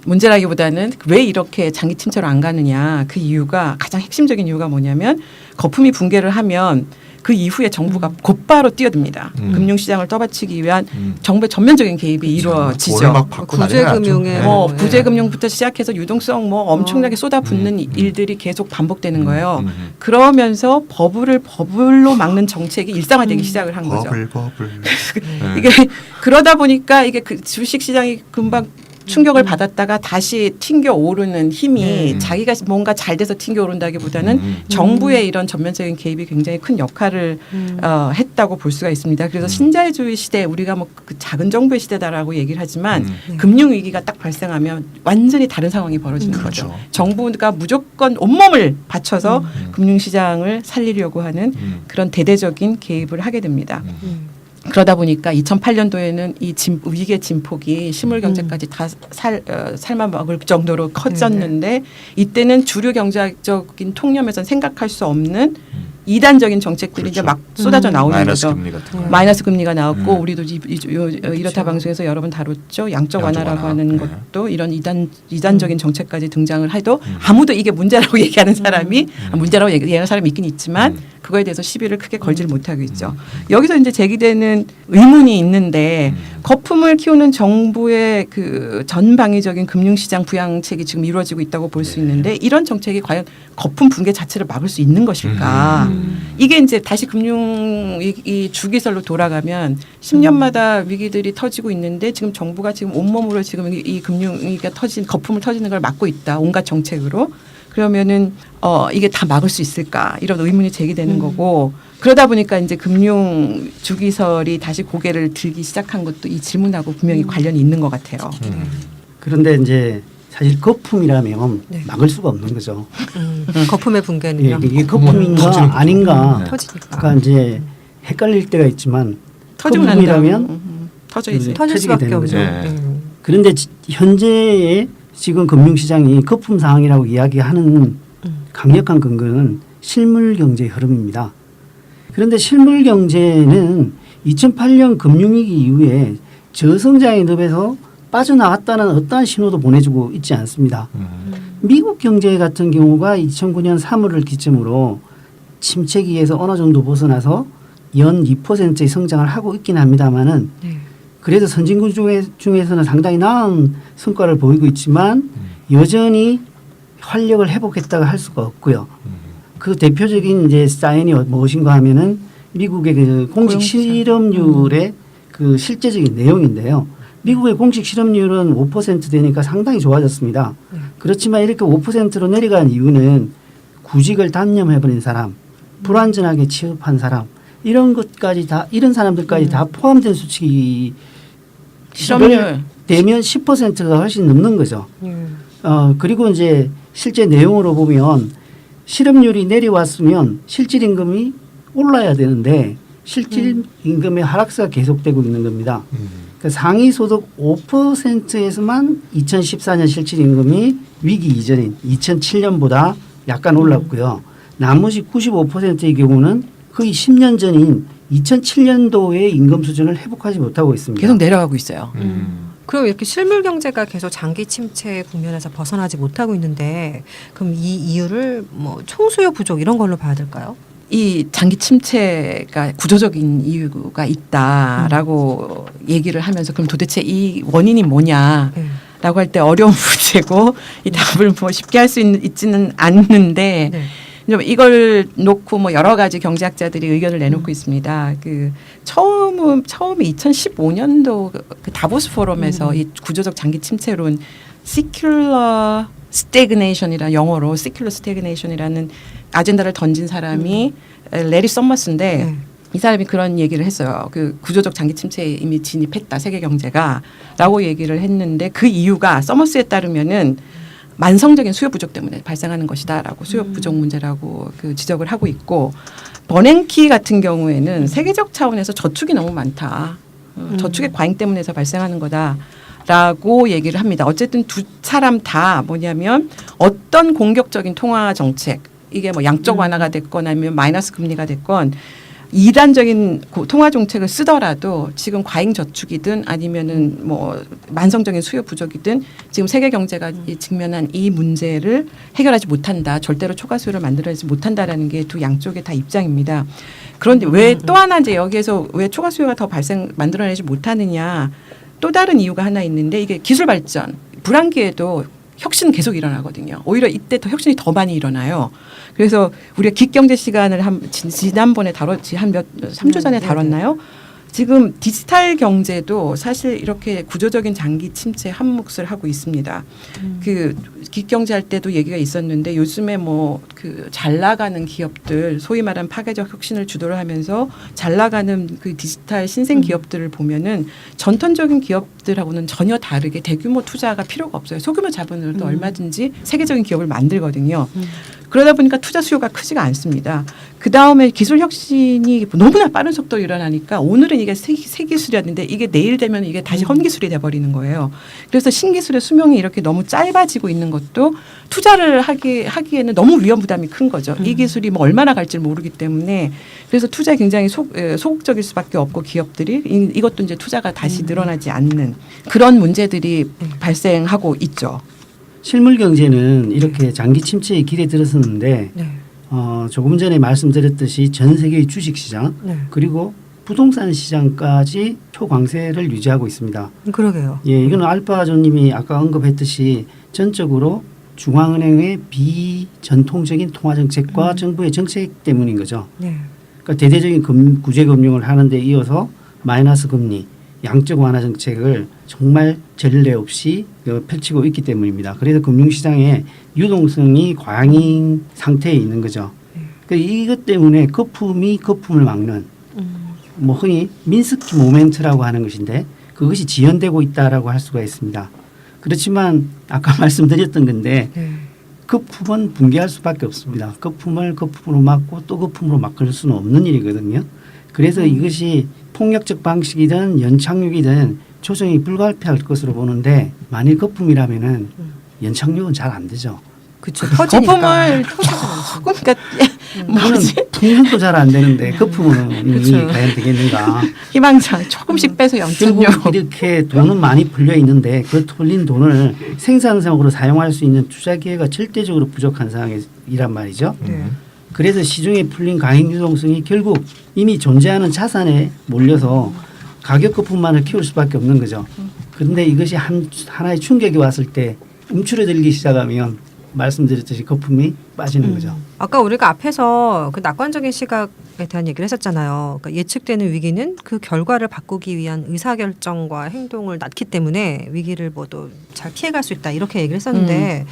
문제라기보다는 왜 이렇게 장기 침체로 안 가느냐 그 이유가 가장 핵심적인 이유가 뭐냐면 거품이 붕괴를 하면 그 이후에 정부가 곧바로 뛰어듭니다. 금융시장을 떠받치기 위한 정부의 전면적인 개입이 이루어지죠. 돈을 막 받고 구제금융에 뭐 네. 구제금융부터 시작해서 유동성 뭐 엄청나게 쏟아붓는 일들이 계속 반복되는 거예요. 음. 그러면서 버블로 막는 정책이 일상화되기 시작을 한 거죠. 버블. 이게 그러다 보니까 이게 그 주식 시장이 금방 충격을 받았다가 다시 튕겨 오르는 힘이 자기가 뭔가 잘 돼서 튕겨 오른다기보다는 정부의 이런 전면적인 개입이 굉장히 큰 역할을 했다고 볼 수가 있습니다. 그래서 신자유주의 시대 우리가 뭐 그 작은 정부의 시대다라고 얘기를 하지만 금융 위기가 딱 발생하면 완전히 다른 상황이 벌어지는 거죠. 그렇죠. 정부가 무조건 온몸을 바쳐서 금융 시장을 살리려고 하는 그런 대대적인 개입을 하게 됩니다. 그러다 보니까 2008년도에는 이 위기의 진폭이 실물 경제까지 다 삶아 먹을 정도로 커졌는데 이때는 주류 경제적인 통념에서는 생각할 수 없는 이단적인 정책들이 이제 막 쏟아져 나오는 마이너스 거죠. 금리 같은 거. 마이너스 금리가 나왔고 우리도 이렇다 방송에서 여러 번 다뤘죠. 양적 완화라고 완화. 하는 네. 것도 이런 이단적인 정책까지 등장을 해도 아무도 이게 문제라고 얘기하는 사람이 문제라고 얘기하는 사람이 있긴 있지만 그거에 대해서 시비를 크게 걸지를 못하고 있죠. 여기서 이제 제기되는 의문이 있는데 거품을 키우는 정부의 그 전방위적인 금융시장 부양책이 지금 이루어지고 있다고 볼 수 있는데 이런 정책이 과연 거품 붕괴 자체를 막을 수 있는 것일까? 이게 이제 다시 금융 이 주기설로 돌아가면 10년마다 위기들이 터지고 있는데 지금 정부가 지금 온몸으로 지금 이 금융 위기가 거품을 터지는 걸 막고 있다. 온갖 정책으로. 그러면은 이게 다 막을 수 있을까 이런 의문이 제기되는 거고 그러다 보니까 이제 금융 주기설이 다시 고개를 들기 시작한 것도 이 질문하고 분명히 관련이 있는 것 같아요. 그런데 이제 사실 거품이라면 네. 막을 수가 없는 거죠. 거품의 예, 붕괴는요. 이게 터지는 거품인가 거죠. 아닌가 네. 터지니까. 그러니까 이제 헷갈릴 때가 있지만 터지고 난 거품이라면 다음 터져야지. 터질 터지게 수밖에 되는 없죠. 거죠. 네. 그런데 현재의 지금 금융시장이 거품 상황이라고 이야기하는 강력한 근거는 실물 경제 흐름입니다. 그런데 실물 경제는 2008년 금융위기 이후에 저성장의 늪에서 빠져나왔다는 어떠한 신호도 보내주고 있지 않습니다. 미국 경제 같은 경우가 2009년 3월을 기점으로 침체기에서 어느 정도 벗어나서 연 2%의 성장을 하고 있긴 합니다만은 네. 그래도 선진국 중에서는 상당히 나은 성과를 보이고 있지만 여전히 활력을 회복했다고 할 수가 없고요. 그 대표적인 이제 사인이 무엇인가 하면은 미국의 그 공식 실업률의 그 실제적인 내용인데요. 미국의 공식 실업률은 5% 되니까 상당히 좋아졌습니다. 그렇지만 이렇게 5%로 내려간 이유는 구직을 단념해버린 사람, 불완전하게 취업한 사람 이런 것까지 다 이런 사람들까지 다 포함된 수치이 실업률 되면 10%가 훨씬 넘는 거죠. 음. 그리고 이제 실제 내용으로 보면 실업률이 내려왔으면 실질 임금이 올라야 되는데 실질 임금의 하락세가 계속되고 있는 겁니다. 그러니까 상위 소득 5%에서만 2014년 실질 임금이 위기 이전인 2007년보다 약간 올랐고요. 나머지 95%의 경우는 거의 10년 전인 2007년도의 임금 수준을 회복하지 못하고 있습니다. 계속 내려가고 있어요. 그럼 이렇게 실물 경제가 계속 장기 침체 국면에서 벗어나지 못하고 있는데 그럼 이 이유를 뭐 총수요 부족 이런 걸로 봐야 될까요? 이 장기 침체가 구조적인 이유가 있다라고 얘기를 하면서 그럼 도대체 이 원인이 뭐냐라고 네. 할 때 어려운 문제고 이 답을 뭐 쉽게 할 수 있지는 않는데 네. 좀 이걸 놓고 뭐 여러 가지 경제학자들이 의견을 내놓고 있습니다. 그 처음에 2015년도 그 다보스 포럼에서 이 구조적 장기 침체론 secular stagnation이라 영어로 secular stagnation이라는 아젠다를 던진 사람이 레리 썸머스인데 네. 이 사람이 그런 얘기를 했어요. 그 구조적 장기 침체에 이미 진입했다 세계 경제가라고 얘기를 했는데 그 이유가 서머스에 따르면은 만성적인 수요 부족 때문에 발생하는 것이다라고 수요 부족 문제라고 그 지적을 하고 있고 버냉키 같은 경우에는 세계적 차원에서 저축이 너무 많다. 저축의 과잉 때문에서 발생하는 거다라고 얘기를 합니다. 어쨌든 두 사람 다 뭐냐면 어떤 공격적인 통화 정책 이게 뭐 양적 완화가 됐건 아니면 마이너스 금리가 됐건 이단적인 통화 정책을 쓰더라도 지금 과잉 저축이든 아니면은 뭐 만성적인 수요 부족이든 지금 세계 경제가 직면한 이 문제를 해결하지 못한다. 절대로 초과 수요를 만들어내지 못한다라는 게 두 양쪽의 다 입장입니다. 그런데 왜 또 하나 이제 여기에서 왜 초과 수요가 더 만들어내지 못하느냐 또 다른 이유가 하나 있는데 이게 기술 발전 불황기에도 혁신은 계속 일어나거든요. 오히려 이때 더 혁신이 더 많이 일어나요. 그래서 우리가 기경제 시간을 지난번에 다뤘지 한 3주 전에 다뤘나요? 지금 디지털 경제도 사실 이렇게 구조적인 장기 침체 한 몫을 하고 있습니다. 그 기경제 할 때도 얘기가 있었는데 요즘에 뭐 그 잘 나가는 기업들 소위 말하는 파괴적 혁신을 주도를 하면서 잘 나가는 그 디지털 신생 기업들을 보면은 전통적인 기업들하고는 전혀 다르게 대규모 투자가 필요가 없어요. 소규모 자본으로도 얼마든지 세계적인 기업을 만들거든요. 그러다 보니까 투자 수요가 크지가 않습니다. 그 다음에 기술 혁신이 너무나 빠른 속도로 일어나니까 오늘은 이게 새 기술이었는데 이게 내일 되면 이게 다시 험기술이 돼버리는 거예요. 그래서 신기술의 수명이 이렇게 너무 짧아지고 있는 것도 투자를 하기에는 너무 위험 부담이 큰 거죠. 이 기술이 뭐 얼마나 갈지 모르기 때문에 그래서 투자에 굉장히 소극적일 수밖에 없고 기업들이 이것도 이제 투자가 다시 늘어나지 않는 그런 문제들이 발생하고 있죠. 실물 경제는 이렇게 장기 침체의 길에 들었었는데 네. 조금 전에 말씀드렸듯이 전 세계의 주식 시장 네. 그리고 부동산 시장까지 초강세를 유지하고 있습니다. 그러게요. 예, 이거는 알파조님이 아까 언급했듯이 전적으로 중앙은행의 비전통적인 통화 정책과 정부의 정책 때문인 거죠. 네. 그러니까 대대적인 구제 금융을 하는데 이어서 마이너스 금리, 양적 완화 정책을 정말 전례 없이 펼치고 있기 때문입니다. 그래서 금융시장의 유동성이 과잉 상태에 있는 거죠. 그러니까 이것 때문에 거품이 거품을 막는 뭐 흔히 민스키 모멘트라고 하는 것인데 그것이 지연되고 있다라고 할 수가 있습니다. 그렇지만 아까 말씀드렸던 건데 네. 거품은 붕괴할 수밖에 없습니다. 거품을 거품으로 막고 또 거품으로 막을 수는 없는 일이거든요. 그래서 이것이 폭력적 방식이든 연착륙이든 조정이 불가피할 것으로 보는데 만일 거품이라면은 연착륙은 잘 안 되죠. 그렇죠. 터지니까. 거품을 그러니까 뭐지? 풍선도 잘 안 되는데 거품은 그렇죠. 과연 되겠는가? 희망차 조금씩 빼서 결국 연착륙. 이렇게 돈은 많이 풀려 있는데 그 풀린 돈을 생산성으로 사용할 수 있는 투자 기회가 절대적으로 부족한 상황이란 말이죠. 네. 그래서 시중에 풀린 과잉 유동성이 결국 이미 존재하는 자산에 몰려서 가격 거품만을 키울 수밖에 없는 거죠. 그런데 이것이 하나의 충격이 왔을 때 움츠러들기 시작하면 말씀드렸듯이 거품이 빠지는 거죠. 아까 우리가 앞에서 그 낙관적인 시각에 대한 얘기를 했었잖아요. 그러니까 예측되는 위기는 그 결과를 바꾸기 위한 의사결정과 행동을 낳기 때문에 위기를 뭐도 잘 피해갈 수 있다 이렇게 얘기를 했었는데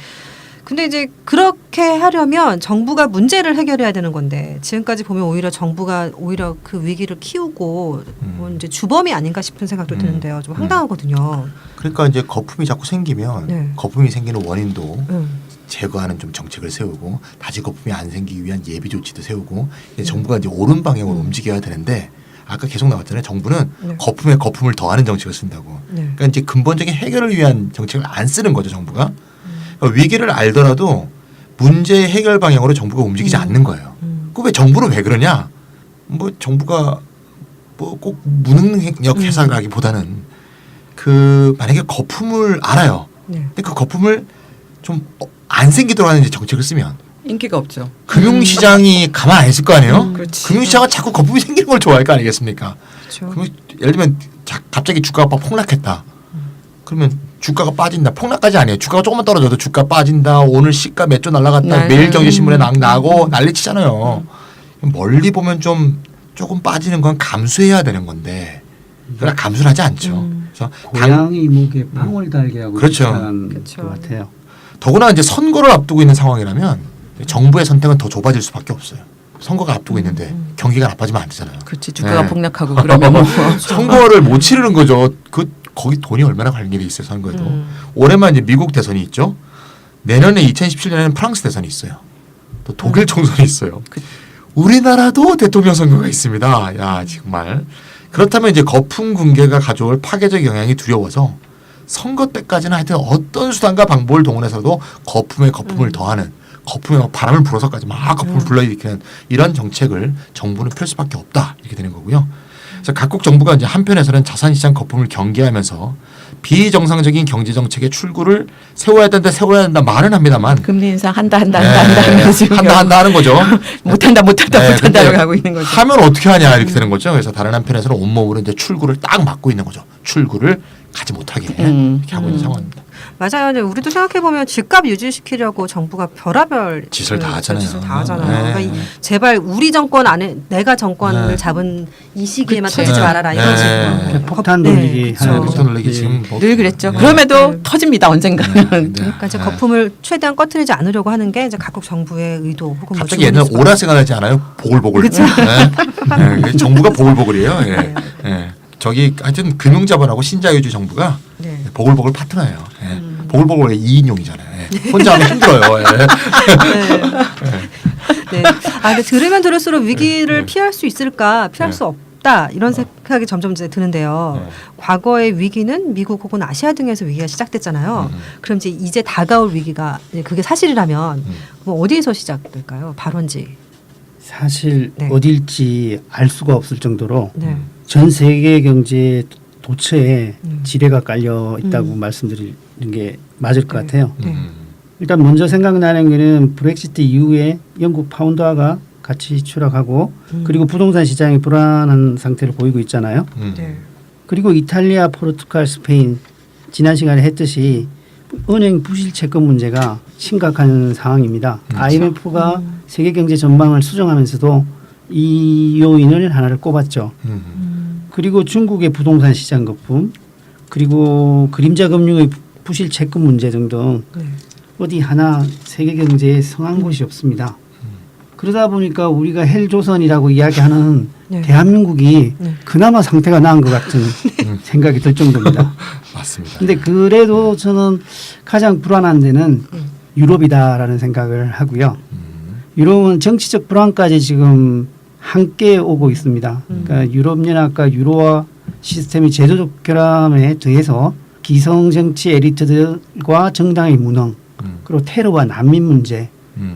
근데 이제 그렇게 하려면 정부가 문제를 해결해야 되는 건데 지금까지 보면 오히려 정부가 오히려 그 위기를 키우고 뭐 이제 주범이 아닌가 싶은 생각도 드는데요. 좀 황당하거든요. 그러니까 이제 거품이 자꾸 생기면 네. 거품이 생기는 원인도 제거하는 좀 정책을 세우고 다시 거품이 안 생기기 위한 예비 조치도 세우고 이제 정부가 이제 옳은 방향으로 움직여야 되는데 아까 계속 나왔잖아요. 정부는 네. 거품에 거품을 더하는 정책을 쓴다고. 네. 그러니까 이제 근본적인 해결을 위한 정책을 안 쓰는 거죠. 정부가. 그러니까 위기를 알더라도 문제 해결 방향으로 정부가 움직이지 않는 거예요. 그 왜 정부는 왜 그러냐? 뭐 정부가 뭐 꼭 무능력 회사라기보다는 그 만약에 거품을 알아요. 네. 근데 그 거품을 좀 안 생기도록 하는 이제 정책을 쓰면 인기가 없죠. 금융시장이 가만 안 있을 거 아니에요? 그렇지. 금융시장은 자꾸 거품이 생기는 걸 좋아할 거 아니겠습니까? 그렇죠. 그러면 예를 들면 갑자기 주가가 막 폭락했다. 그러면 주가가 빠진다. 폭락까지 아니에요. 주가가 조금만 떨어져도 주가 빠진다. 오늘 시가 몇 조 날라갔다. 매일 경제신문에 나고 난리치잖아요. 멀리 보면 좀 조금 빠지는 건 감수해야 되는 건데 그러나 감수를 하지 않죠. 그래서 고양이 목에 방울 달게 하고 그렇죠. 비슷한 그렇죠. 것 같아요. 더구나 이제 선거를 앞두고 있는 상황이라면 정부의 선택은 더 좁아질 수밖에 없어요. 선거가 앞두고 있는데 경기가 나빠지면 안 되잖아요. 그렇지. 주가가 네. 폭락하고 그러면 뭐 선거를 못 치르는 거죠. 거기 돈이 얼마나 갈 일이 있어요. 선거에도. 올해만 이제 미국 대선이 있죠. 내년에 2017년에는 프랑스 대선이 있어요. 또 독일 총선이 있어요. 우리나라도 대통령 선거가 있습니다. 야 정말. 그렇다면 이제 거품 붕괴가 가져올 파괴적 영향이 두려워서 선거 때까지는 하여튼 어떤 수단과 방법을 동원해서도 거품에 거품을 더하는 거품에 막 바람을 불어서까지 막 거품을 불러일으키는 이런 정책을 정부는 펼 수밖에 없다 이렇게 되는 거고요. 그래서 각국 정부가 이제 한편에서는 자산시장 거품을 경계하면서 비정상적인 경제 정책의 출구를 세워야 된다 말은 합니다만 금리 인상 한다 네, 하면서 지금 한다 하는 거죠. 못한다 네, 못한다라고 근데 하고 있는 거죠. 하면 어떻게 하냐 이렇게 되는 거죠. 그래서 다른 한편에서는 온몸으로 이제 출구를 딱 막고 있는 거죠. 출구를 가지 못하게 이렇게 하고 있는 상황입니다. 맞아요. 근데 우리도 생각해 보면 집값 유지시키려고 정부가 별의별 짓을 다 하잖아요. 짓을 다 하잖아요. 네. 그러니까 제발 우리 정권 안에 내가 정권을 네. 잡은 이 시기에만 그치. 터지지 말아라 이런 네. 식으로. 폭탄 네, 돌리기 그쵸. 하는 거죠. 폭탄 놀래기 예. 지금 뭐 늘 그랬죠. 네. 그럼에도 네. 터집니다 언젠가는. 그러니까 이제 거품을 최대한 꺼트리지 않으려고 하는 게 이제 각국 정부의 의도 혹은 뭐 갑자기 옛날 주문일 오라 생각나지 않아요? 보글보글. 그쵸. 네. 네. 정부가 보글보글이에요. 예. 네. 예. 저기 하여튼 금융자본하고 신자유주의 정부가 네. 보글보글 파트너예요. 예. 보글보글 2인용이잖아요. 예. 혼자 하면 힘들어요. 예. 네. 아, 근데 들으면 들을수록 위기를 피할 수 있을까, 피할 수 없다 이런 생각이 점점 이제 드는데요. 과거의 위기는 미국 혹은 아시아 등에서 위기가 시작됐잖아요. 그럼 이제 다가올 위기가 이제 그게 사실이라면 뭐 어디에서 시작될까요? 발원지. 사실 네. 어딜지 알 수가 없을 정도로 네. 전 세계 경제 도처에 음. 지뢰가 깔려 있다고 말씀드리는 게 맞을 것 같아요. 네. 일단 먼저 생각나는 거는 브렉시트 이후에 영국 파운드화가 같이 추락하고 그리고 부동산 시장이 불안한 상태를 보이고 있잖아요. 네. 그리고 이탈리아, 포르투갈, 스페인 지난 시간에 했듯이 은행 부실 채권 문제가 심각한 상황입니다. IMF가 세계 경제 전망을 수정하면서도 이 요인을 하나를 꼽았죠. 그리고 중국의 부동산 시장 거품, 그리고 그림자 금융의 부실 채권 문제 등등 네. 어디 하나 세계 경제에 성한 곳이 없습니다. 그러다 보니까 우리가 헬조선이라고 이야기하는 네. 대한민국이 네. 그나마 상태가 나은 것 같은 생각이 들 정도입니다. 맞습니다. 근데 그래도 저는 가장 불안한 데는 유럽이다라는 생각을 하고요. 유럽은 정치적 불안까지 지금 함께 오고 있습니다. 그러니까 유럽연합과 유로화 시스템의 제도적 결함에 더해서 기성 정치 에리트들과 정당의 무능, 그리고 테러와 난민 문제,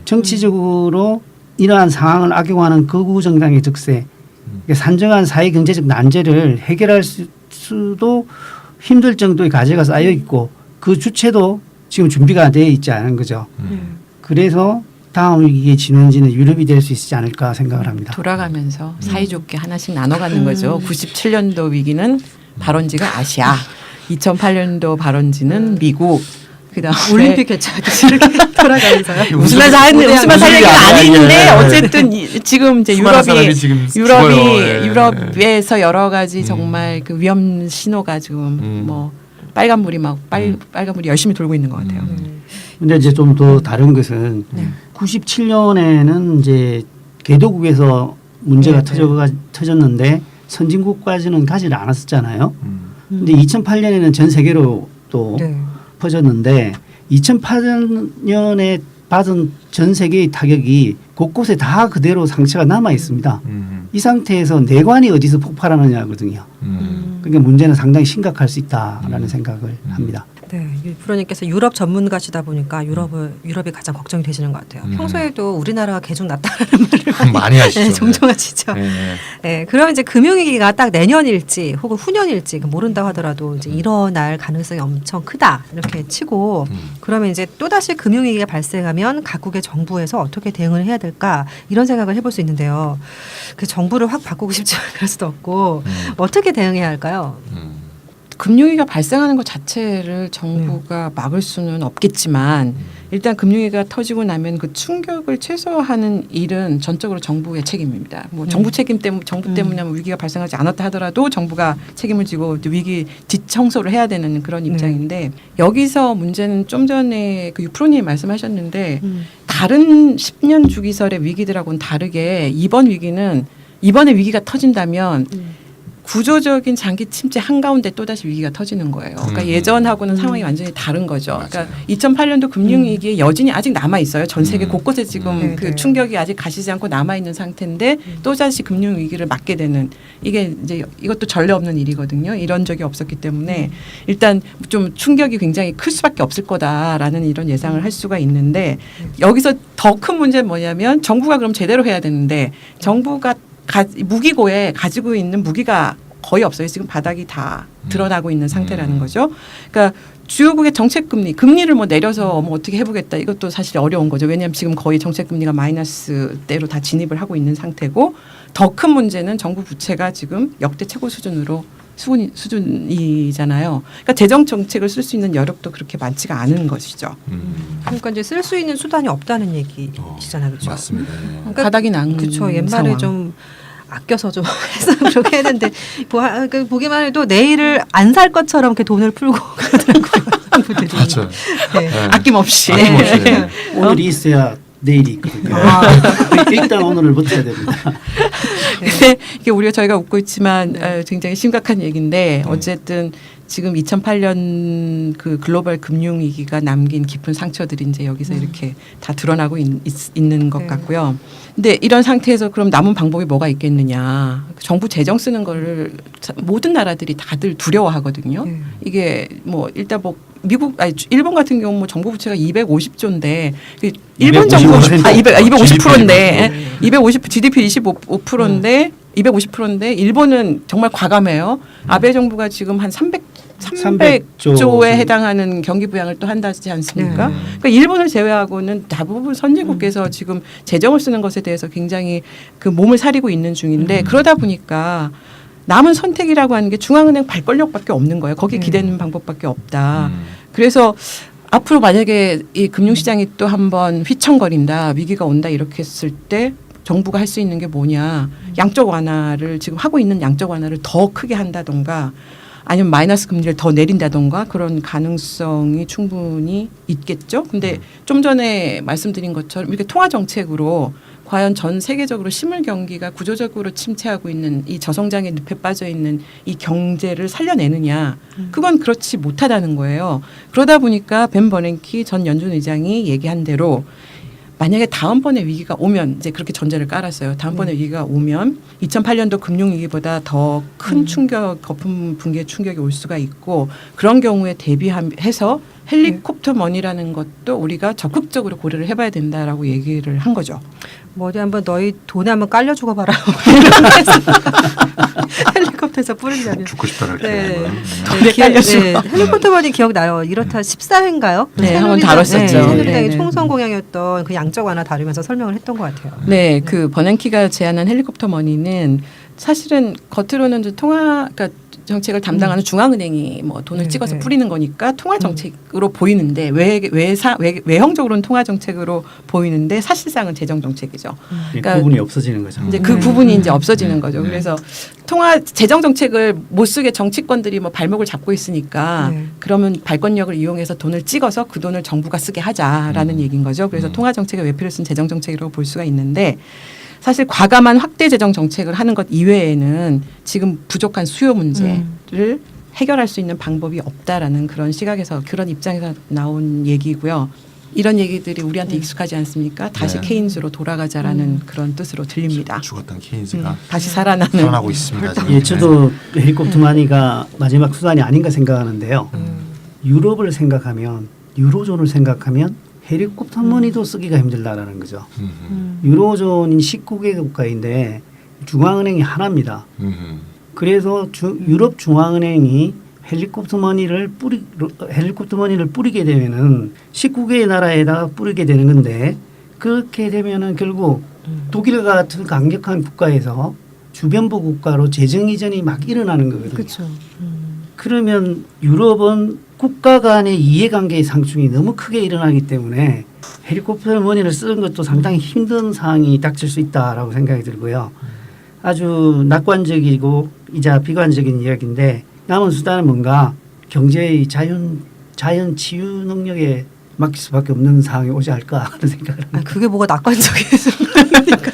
정치적으로 이러한 상황을 악용하는 극우 정당의 득세, 그러니까 산정한 사회 경제적 난제를 해결할 수도 힘들 정도의 과제가 쌓여 있고 그 주체도 지금 준비가 되어 있지 않은 거죠. 그래서 다음 위기의 진원지는 유럽이 될 수 있지 않을까 생각을 합니다. 돌아가면서 사이좋게 하나씩 나눠가는 거죠. 97년도 위기는 발원지가 아시아, 2008년도 발원지는 미국. 그다음에 올림픽 개최하듯이 이렇게 돌아가면서요. 웃으면서 하는 웃으면서 할 얘기는 아닌데 어쨌든 지금 이제 수많은 사람이 지금 죽어요. 예. 유럽에서 여러 가지 정말 그 위험 신호가 지금 뭐 빨간불이 빨간불이 열심히 돌고 있는 것 같아요. 근데 이제 좀 더 다른 것은 97년에는 이제 개도국에서 문제가 터졌는데 선진국까지는 가지를 않았었잖아요. 근데 2008년에는 전 세계로 또 퍼졌는데 2008년에 받은 전 세계의 타격이 곳곳에 다 그대로 상처가 남아 있습니다. 이 상태에서 내관이 어디서 폭발하느냐거든요. 그러니까 문제는 상당히 심각할 수 있다라는 생각을 합니다. 네, 프로님께서 유럽 전문가시다 보니까 유럽이 가장 걱정이 되시는 것 같아요. 평소에도 우리나라가 개중 낮다라는 말을 많이 하시죠. 네, 종종 하시죠. 네, 그럼 이제 금융위기가 딱 내년일지 혹은 후년일지 모른다고 하더라도 이제 일어날 가능성이 엄청 크다 이렇게 치고 그러면 이제 또 다시 금융위기가 발생하면 각국의 정부에서 어떻게 대응을 해야 될까 이런 생각을 해볼 수 있는데요. 그 정부를 확 바꾸고 싶지만 그럴 수도 없고 어떻게 대응해야 할까요? 금융위기가 발생하는 것 자체를 정부가 막을 수는 없겠지만 일단 금융위기가 터지고 나면 그 충격을 최소화하는 일은 전적으로 정부의 책임입니다. 뭐 정부 때문에 위기가 발생하지 않았다 하더라도 정부가 책임을 지고 위기 뒷청소를 해야 되는 그런 입장인데 여기서 문제는 좀 전에 그 유프로님이 말씀하셨는데 다른 10년 주기설의 위기들하고는 다르게 이번에 위기가 터진다면 구조적인 장기 침체 한가운데 또다시 위기가 터지는 거예요. 그러니까 예전하고는 상황이 완전히 다른 거죠. 맞아요. 그러니까 2008년도 금융위기의 여진이 아직 남아 있어요. 전 세계 곳곳에 지금 그 충격이 아직 가시지 않고 남아 있는 상태인데 또다시 금융위기를 맞게 되는 이게 이제 이것도 전례 없는 일이거든요. 이런 적이 없었기 때문에 일단 좀 충격이 굉장히 클 수밖에 없을 거다라는 이런 예상을 할 수가 있는데 여기서 더 큰 문제는 뭐냐면 정부가 그럼 제대로 해야 되는데 정부가 무기고에 가지고 있는 무기가 거의 없어요. 지금 바닥이 다 드러나고 있는 상태라는 거죠. 그러니까 주요국의 금리를 뭐 내려서 뭐 어떻게 해보겠다 이것도 사실 어려운 거죠. 왜냐하면 지금 거의 정책금리가 마이너스대로 다 진입을 하고 있는 상태고 더 큰 문제는 정부 부채가 지금 역대 최고 수준이잖아요. 그러니까 재정 정책을 쓸 수 있는 여력도 그렇게 많지가 않은 것이죠. 그러니까 이제 쓸 수 있는 수단이 없다는 얘기시잖아요, 그렇죠? 맞습니다. 그러니까 바닥이 난 그렇죠. 옛날에 상황. 좀 아껴서 좀 해서 그렇게 했는데 보기만 해도 내일을 안 살 것처럼 이렇게 돈을 풀고 그러더라고요. 분들이. 맞아요. 네. 아낌없이. 아낌없이. 네. 오늘이 있어야 내일이 있거든요. 일단 오늘을 버텨야 됩니다. 근데 이게 저희가 웃고 있지만 굉장히 심각한 얘기인데 어쨌든 지금 2008년 그 글로벌 금융 위기가 남긴 깊은 상처들이 이제 여기서 이렇게 다 드러나고 있는 것 같고요. 근데 이런 상태에서 그럼 남은 방법이 뭐가 있겠느냐? 정부 재정 쓰는 거를 모든 나라들이 다들 두려워하거든요. 이게 뭐 일단 뭐 일본 같은 경우 뭐 정부 부채가 250조인데 일본 정부 250%인데 GDP 25%인데 250%인데 일본은 정말 과감해요. 아베 정부가 지금 한 300조에 해당하는 경기 부양을 또 한다지 않습니까? 그러니까 일본을 제외하고는 대부분 선진국에서 지금 재정을 쓰는 것에 대해서 굉장히 그 몸을 사리고 있는 중인데 그러다 보니까 남은 선택이라고 하는 게 중앙은행 발권력밖에 없는 거예요. 거기에 기대는 방법밖에 없다. 그래서 앞으로 만약에 이 금융시장이 또 한번 휘청거린다, 위기가 온다 이렇게 했을 때 정부가 할 수 있는 게 뭐냐. 양적 완화를 지금 하고 있는 양적 완화를 더 크게 한다던가 아니면 마이너스 금리를 더 내린다던가 그런 가능성이 충분히 있겠죠. 근데 좀 전에 말씀드린 것처럼 이렇게 통화 정책으로 과연 전 세계적으로 실물 경기가 구조적으로 침체하고 있는 이 저성장의 늪에 빠져 있는 이 경제를 살려내느냐. 그건 그렇지 못하다는 거예요. 그러다 보니까 벤 버냉키 전 연준 의장이 얘기한 대로 만약에 다음번에 위기가 오면 이제 그렇게 전제를 깔았어요. 다음번에 위기가 오면 2008년도 금융위기보다 더 큰 충격, 거품 붕괴 충격이 올 수가 있고 그런 경우에 대비해서 헬리콥터 머니라는 것도 우리가 적극적으로 고려를 해봐야 된다라고 얘기를 한 거죠. 뭐 어디 한번 너희 돈에 한번 깔려 죽어봐라. 헬리콥터에서 뿌리려면. 죽고 싶다 이렇게. 네. 깔려주고. 헬리콥터 버니 기억나요. 이렇다 14회인가요? 네, 한번 다뤘었죠. 새누리당의 네. 총선 공약이었던 그 양적 완화 다루면서 설명을 했던 것 같아요. 네, 그 버냉키가 제안한 헬리콥터 머니는 사실은 겉으로는 그러니까 정책을 담당하는 중앙은행이 뭐 돈을 네, 찍어서 네. 뿌리는 거니까 통화 정책으로 보이는데 외형적으로는 통화 정책으로 보이는데 사실상은 재정 정책이죠. 그러니까 그 부분이 없어지는 거죠. 이제 그 부분이 이제 없어지는 거죠. 네. 그래서 재정 정책을 못 쓰게 정치권들이 뭐 발목을 잡고 있으니까 네. 그러면 발권력을 이용해서 돈을 찍어서 그 돈을 정부가 쓰게 하자라는 얘기인 거죠. 그래서 통화 정책의 외표를 쓴 재정 정책이라고 볼 수가 있는데 사실 과감한 확대 재정 정책을 하는 것 이외에는 지금 부족한 수요 문제를 해결할 수 있는 방법이 없다라는 그런 시각에서 그런 입장에서 나온 얘기고요. 이런 얘기들이 우리한테 익숙하지 않습니까? 다시 네. 케인즈로 돌아가자라는 그런 뜻으로 들립니다. 죽었던 케인즈가 다시 살아나는. 살아나고 있습니다. 지금. 예, 저도 헬리콥터 마니가 마지막 수단이 아닌가 생각하는데요. 유럽을 생각하면 유로존을 생각하면 헬리콥터 머니도 쓰기가 힘들다라는 거죠. 유로존인 19개 국가인데 중앙은행이 하나입니다. 그래서 유럽 중앙은행이 헬리콥터 머니를 뿌리게 되면은 19개의 나라에다 뿌리게 되는 건데 그렇게 되면은 결국 독일 같은 강력한 국가에서 주변부 국가로 재정 이전이 막 일어나는 거거든요. 그렇죠. 그러면 유럽은 국가 간의 이해관계의 상충이 너무 크게 일어나기 때문에 헬리콥터 머니를 쓰는 것도 상당히 힘든 상황이 닥칠 수 있다라고 생각이 들고요. 아주 낙관적이고 이자 비관적인 이야기인데 남은 수단은 뭔가 경제의 자연 치유 능력에 맡길 수밖에 없는 상황이 오지 않을까 하는 생각을 합니다. 그게 뭐가 낙관적이에서 그러니까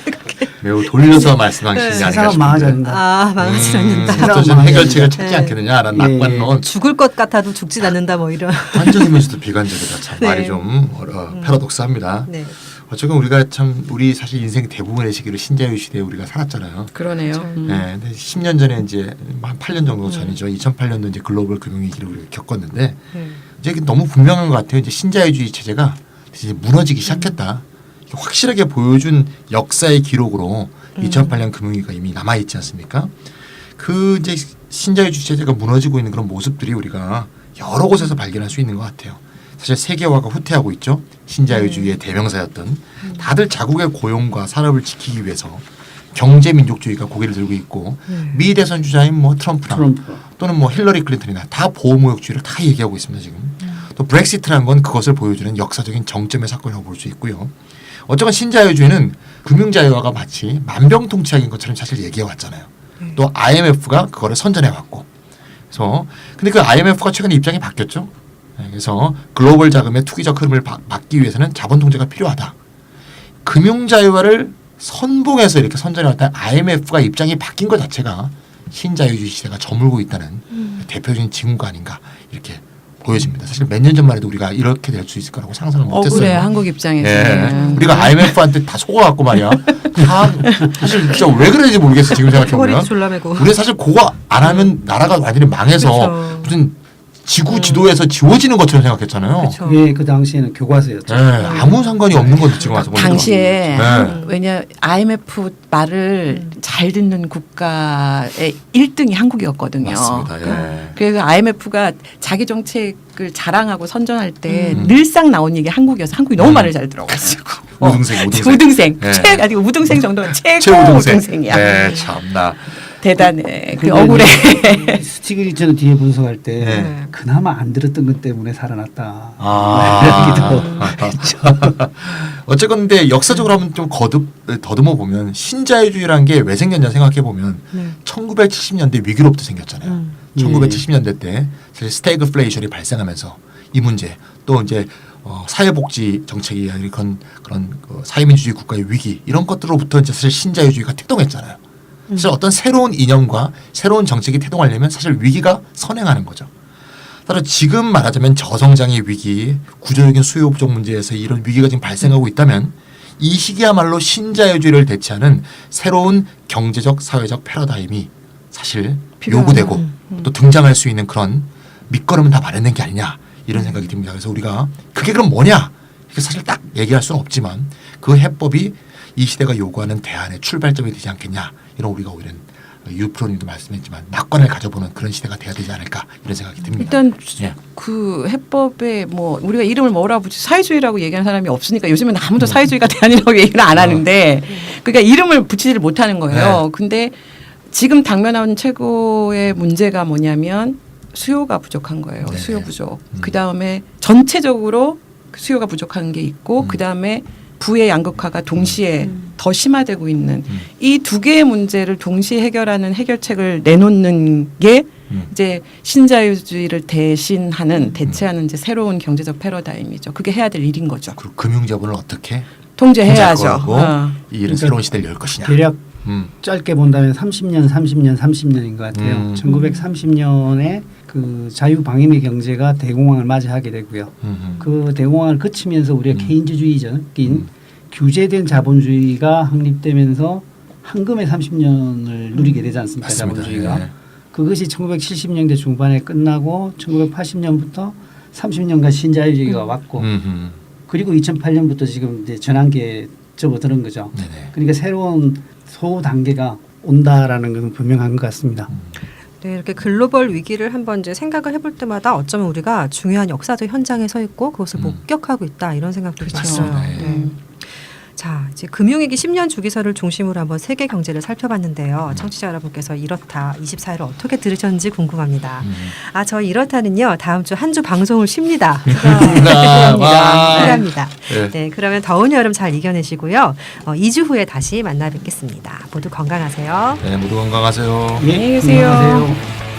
매우 돌려서 말씀하시는 게 아닌가 세상은 망하지 싶은데. 않는다. 망하지 않는다. 어떤 해결책을 찾지 네. 않겠느냐라는 예. 낙관론. 죽을 것 같아도 죽진 않는다 뭐 이런. 환적이면서도 비관적이다. 참 네. 말이 좀 패러독스합니다. 네. 어쨌든 우리가 참 우리 사실 인생 대부분의 시기를 신자유 시대에 우리가 살았잖아요. 그러네요. 네, 근데 10년 전에 이제 한 8년 정도 전이죠. 2008년도 이제 글로벌 금융위기를 우리가 겪었는데 이제 이게 너무 분명한 것 같아요. 이제 신자유주의 체제가 이제 무너지기 시작했다. 확실하게 보여준 역사의 기록으로 2008년 금융위기가 이미 남아 있지 않습니까? 그 이제 신자유주의 체제가 무너지고 있는 그런 모습들이 우리가 여러 곳에서 발견할 수 있는 것 같아요. 사실 세계화가 후퇴하고 있죠. 신자유주의의 대명사였던 다들 자국의 고용과 산업을 지키기 위해서 경제 민족주의가 고개를 들고 있고 미 대선 주자인 뭐 트럼프나 또는 뭐 힐러리 클린턴이나 다 보호무역주의를 다 얘기하고 있습니다. 지금 또 브렉시트라는 건 그것을 보여주는 역사적인 정점의 사건이라고 볼 수 있고요. 어쨌건 신자유주의는 금융자유화가 마치 만병통치약인 것처럼 사실 얘기해 왔잖아요. 또 IMF가 그거를 선전해 왔고. 그래서 근데 그 IMF가 최근에 입장이 바뀌었죠. 그래서 글로벌 자금의 투기적 흐름을 막기 위해서는 자본 통제가 필요하다. 금융자유화를 선봉해서 이렇게 선전해 왔던 IMF가 입장이 바뀐 것 자체가 신자유주의 시대가 저물고 있다는 대표적인 징후가 아닌가 이렇게 보여집니다. 사실 몇 년 전만 해도 우리가 이렇게 될 수 있을 거라고 상상을 못했어요. 억울해 한국 입장에서. 예. 우리가 IMF한테 다 속아갖고 말이야. 다 사실 진짜 왜 그런지 모르겠어 지금 생각해보면. 허리 졸라매고. 우리 사실 그거 안 하면 나라가 완전히 망해서 그쵸. 무슨 지구 지도에서 지워지는 것처럼 생각했잖아요. 그쵸. 예, 그 당시에는 교과서였죠. 예, 아무 상관이 없는 건데 지금 와서 보니까. 당시에 네. 왜냐 IMF 말을 잘 듣는 국가의 1등이 한국이었거든요. 맞습니다. 예. 그래서 IMF가 자기 정책을 자랑하고 선전할 때 늘상 나온 얘기 한국이어서 한국이 너무 말을 잘 들어가지고 우등생. 우등생. 예. 아니 우등생 정도는 최고 최우등생. 우등생이야. 네, 참나. 대단해. 그 근데 억울해. 스티글리츠는 뒤에 분석할 때 네. 그나마 안 들었던 것 때문에 살아났다. 어쨌건 근데 역사적으로 한번 좀 더듬어 보면 신자유주의라는 게 왜 생겼냐 생각해 보면 1970년대 위기로부터 생겼잖아요. 1970년대 때 사실 스태그플레이션이 발생하면서 이 문제 또 이제 사회복지 정책이 그런 그 사회민주주의 국가의 위기 이런 것들로부터 이제 사실 신자유주의가 태동했잖아요. 사실 어떤 새로운 이념과 새로운 정책이 태동하려면 사실 위기가 선행하는 거죠. 따라 지금 말하자면 저성장의 위기, 구조적인 수요 부족 문제에서 이런 위기가 지금 발생하고 있다면 이 시기야말로 신자유주의를 대체하는 새로운 경제적, 사회적 패러다임이 사실 요구되고 또 등장할 수 있는 그런 밑거름은 다 마련된 게 아니냐 이런 생각이 듭니다. 그래서 우리가 그게 그럼 뭐냐? 이게 사실 딱 얘기할 수는 없지만 그 해법이 이 시대가 요구하는 대안의 출발점이 되지 않겠냐 이런 우리가 오히려 유프로님도 말씀했지만 낙관을 가져보는 그런 시대가 돼야 되지 않을까 이런 생각이 듭니다. 일단 예. 그 해법에 뭐 우리가 이름을 뭐라 붙이 사회주의라고 얘기하는 사람이 없으니까 요즘에는 아무도 사회주의가 대안이라고 얘기를 안 하는데 그러니까 이름을 붙이지를 못하는 거예요. 네. 근데 지금 당면한 최고의 문제가 뭐냐면 수요가 부족한 거예요. 네네. 수요 부족. 그 다음에 전체적으로 수요가 부족한 게 있고 그 다음에 부의 양극화가 동시에 더 심화되고 있는 이 두 개의 문제를 동시에 해결하는 해결책을 내놓는 게 이제 신자유주의를 대체하는 이제 새로운 경제적 패러다임이죠. 그게 해야 될 일인 거죠. 그리고 금융자본을 어떻게 통제해야죠. 통제하고 이 일은 그러니까 새로운 시대를 열 것이냐. 대략 음. 짧게 본다면 30년인 것 같아요. 1930년에 그 자유방임의 경제가 대공황을 맞이하게 되고요. 그 대공황을 거치면서 우리가 케인즈주의적인 규제된 자본주의가 확립되면서 황금의 30년을 누리게 되지 않습니까? 맞습니다. 자본주의가. 예. 그것이 1970년대 중반에 끝나고 1980년부터 30년간 신자유주의가 왔고 그리고 2008년부터 지금 이제 전환기에 접어드는 거죠. 네네. 그러니까 새로운 소 단계가 온다라는 것은 분명한 것 같습니다. 네, 이렇게 글로벌 위기를 한번 이제 생각을 해볼 때마다 어쩌면 우리가 중요한 역사적 현장에 서 있고 그것을 목격하고 있다 이런 생각도 그렇죠. 들었어요. 맞습니다. 예. 네. 자, 이제 금융위기 10년 주기설을 중심으로 한번 세계 경제를 살펴봤는데요. 청취자 여러분께서 이렇다 24일을 어떻게 들으셨는지 궁금합니다. 아, 저 이렇다는요. 다음 주 한 주 방송을 쉽니다. 필요합니다. 네. 네, 그러면 더운 여름 잘 이겨내시고요. 2주 후에 다시 만나 뵙겠습니다. 모두 건강하세요. 네, 모두 건강하세요. 예, 안녕히 계세요. 건강하세요.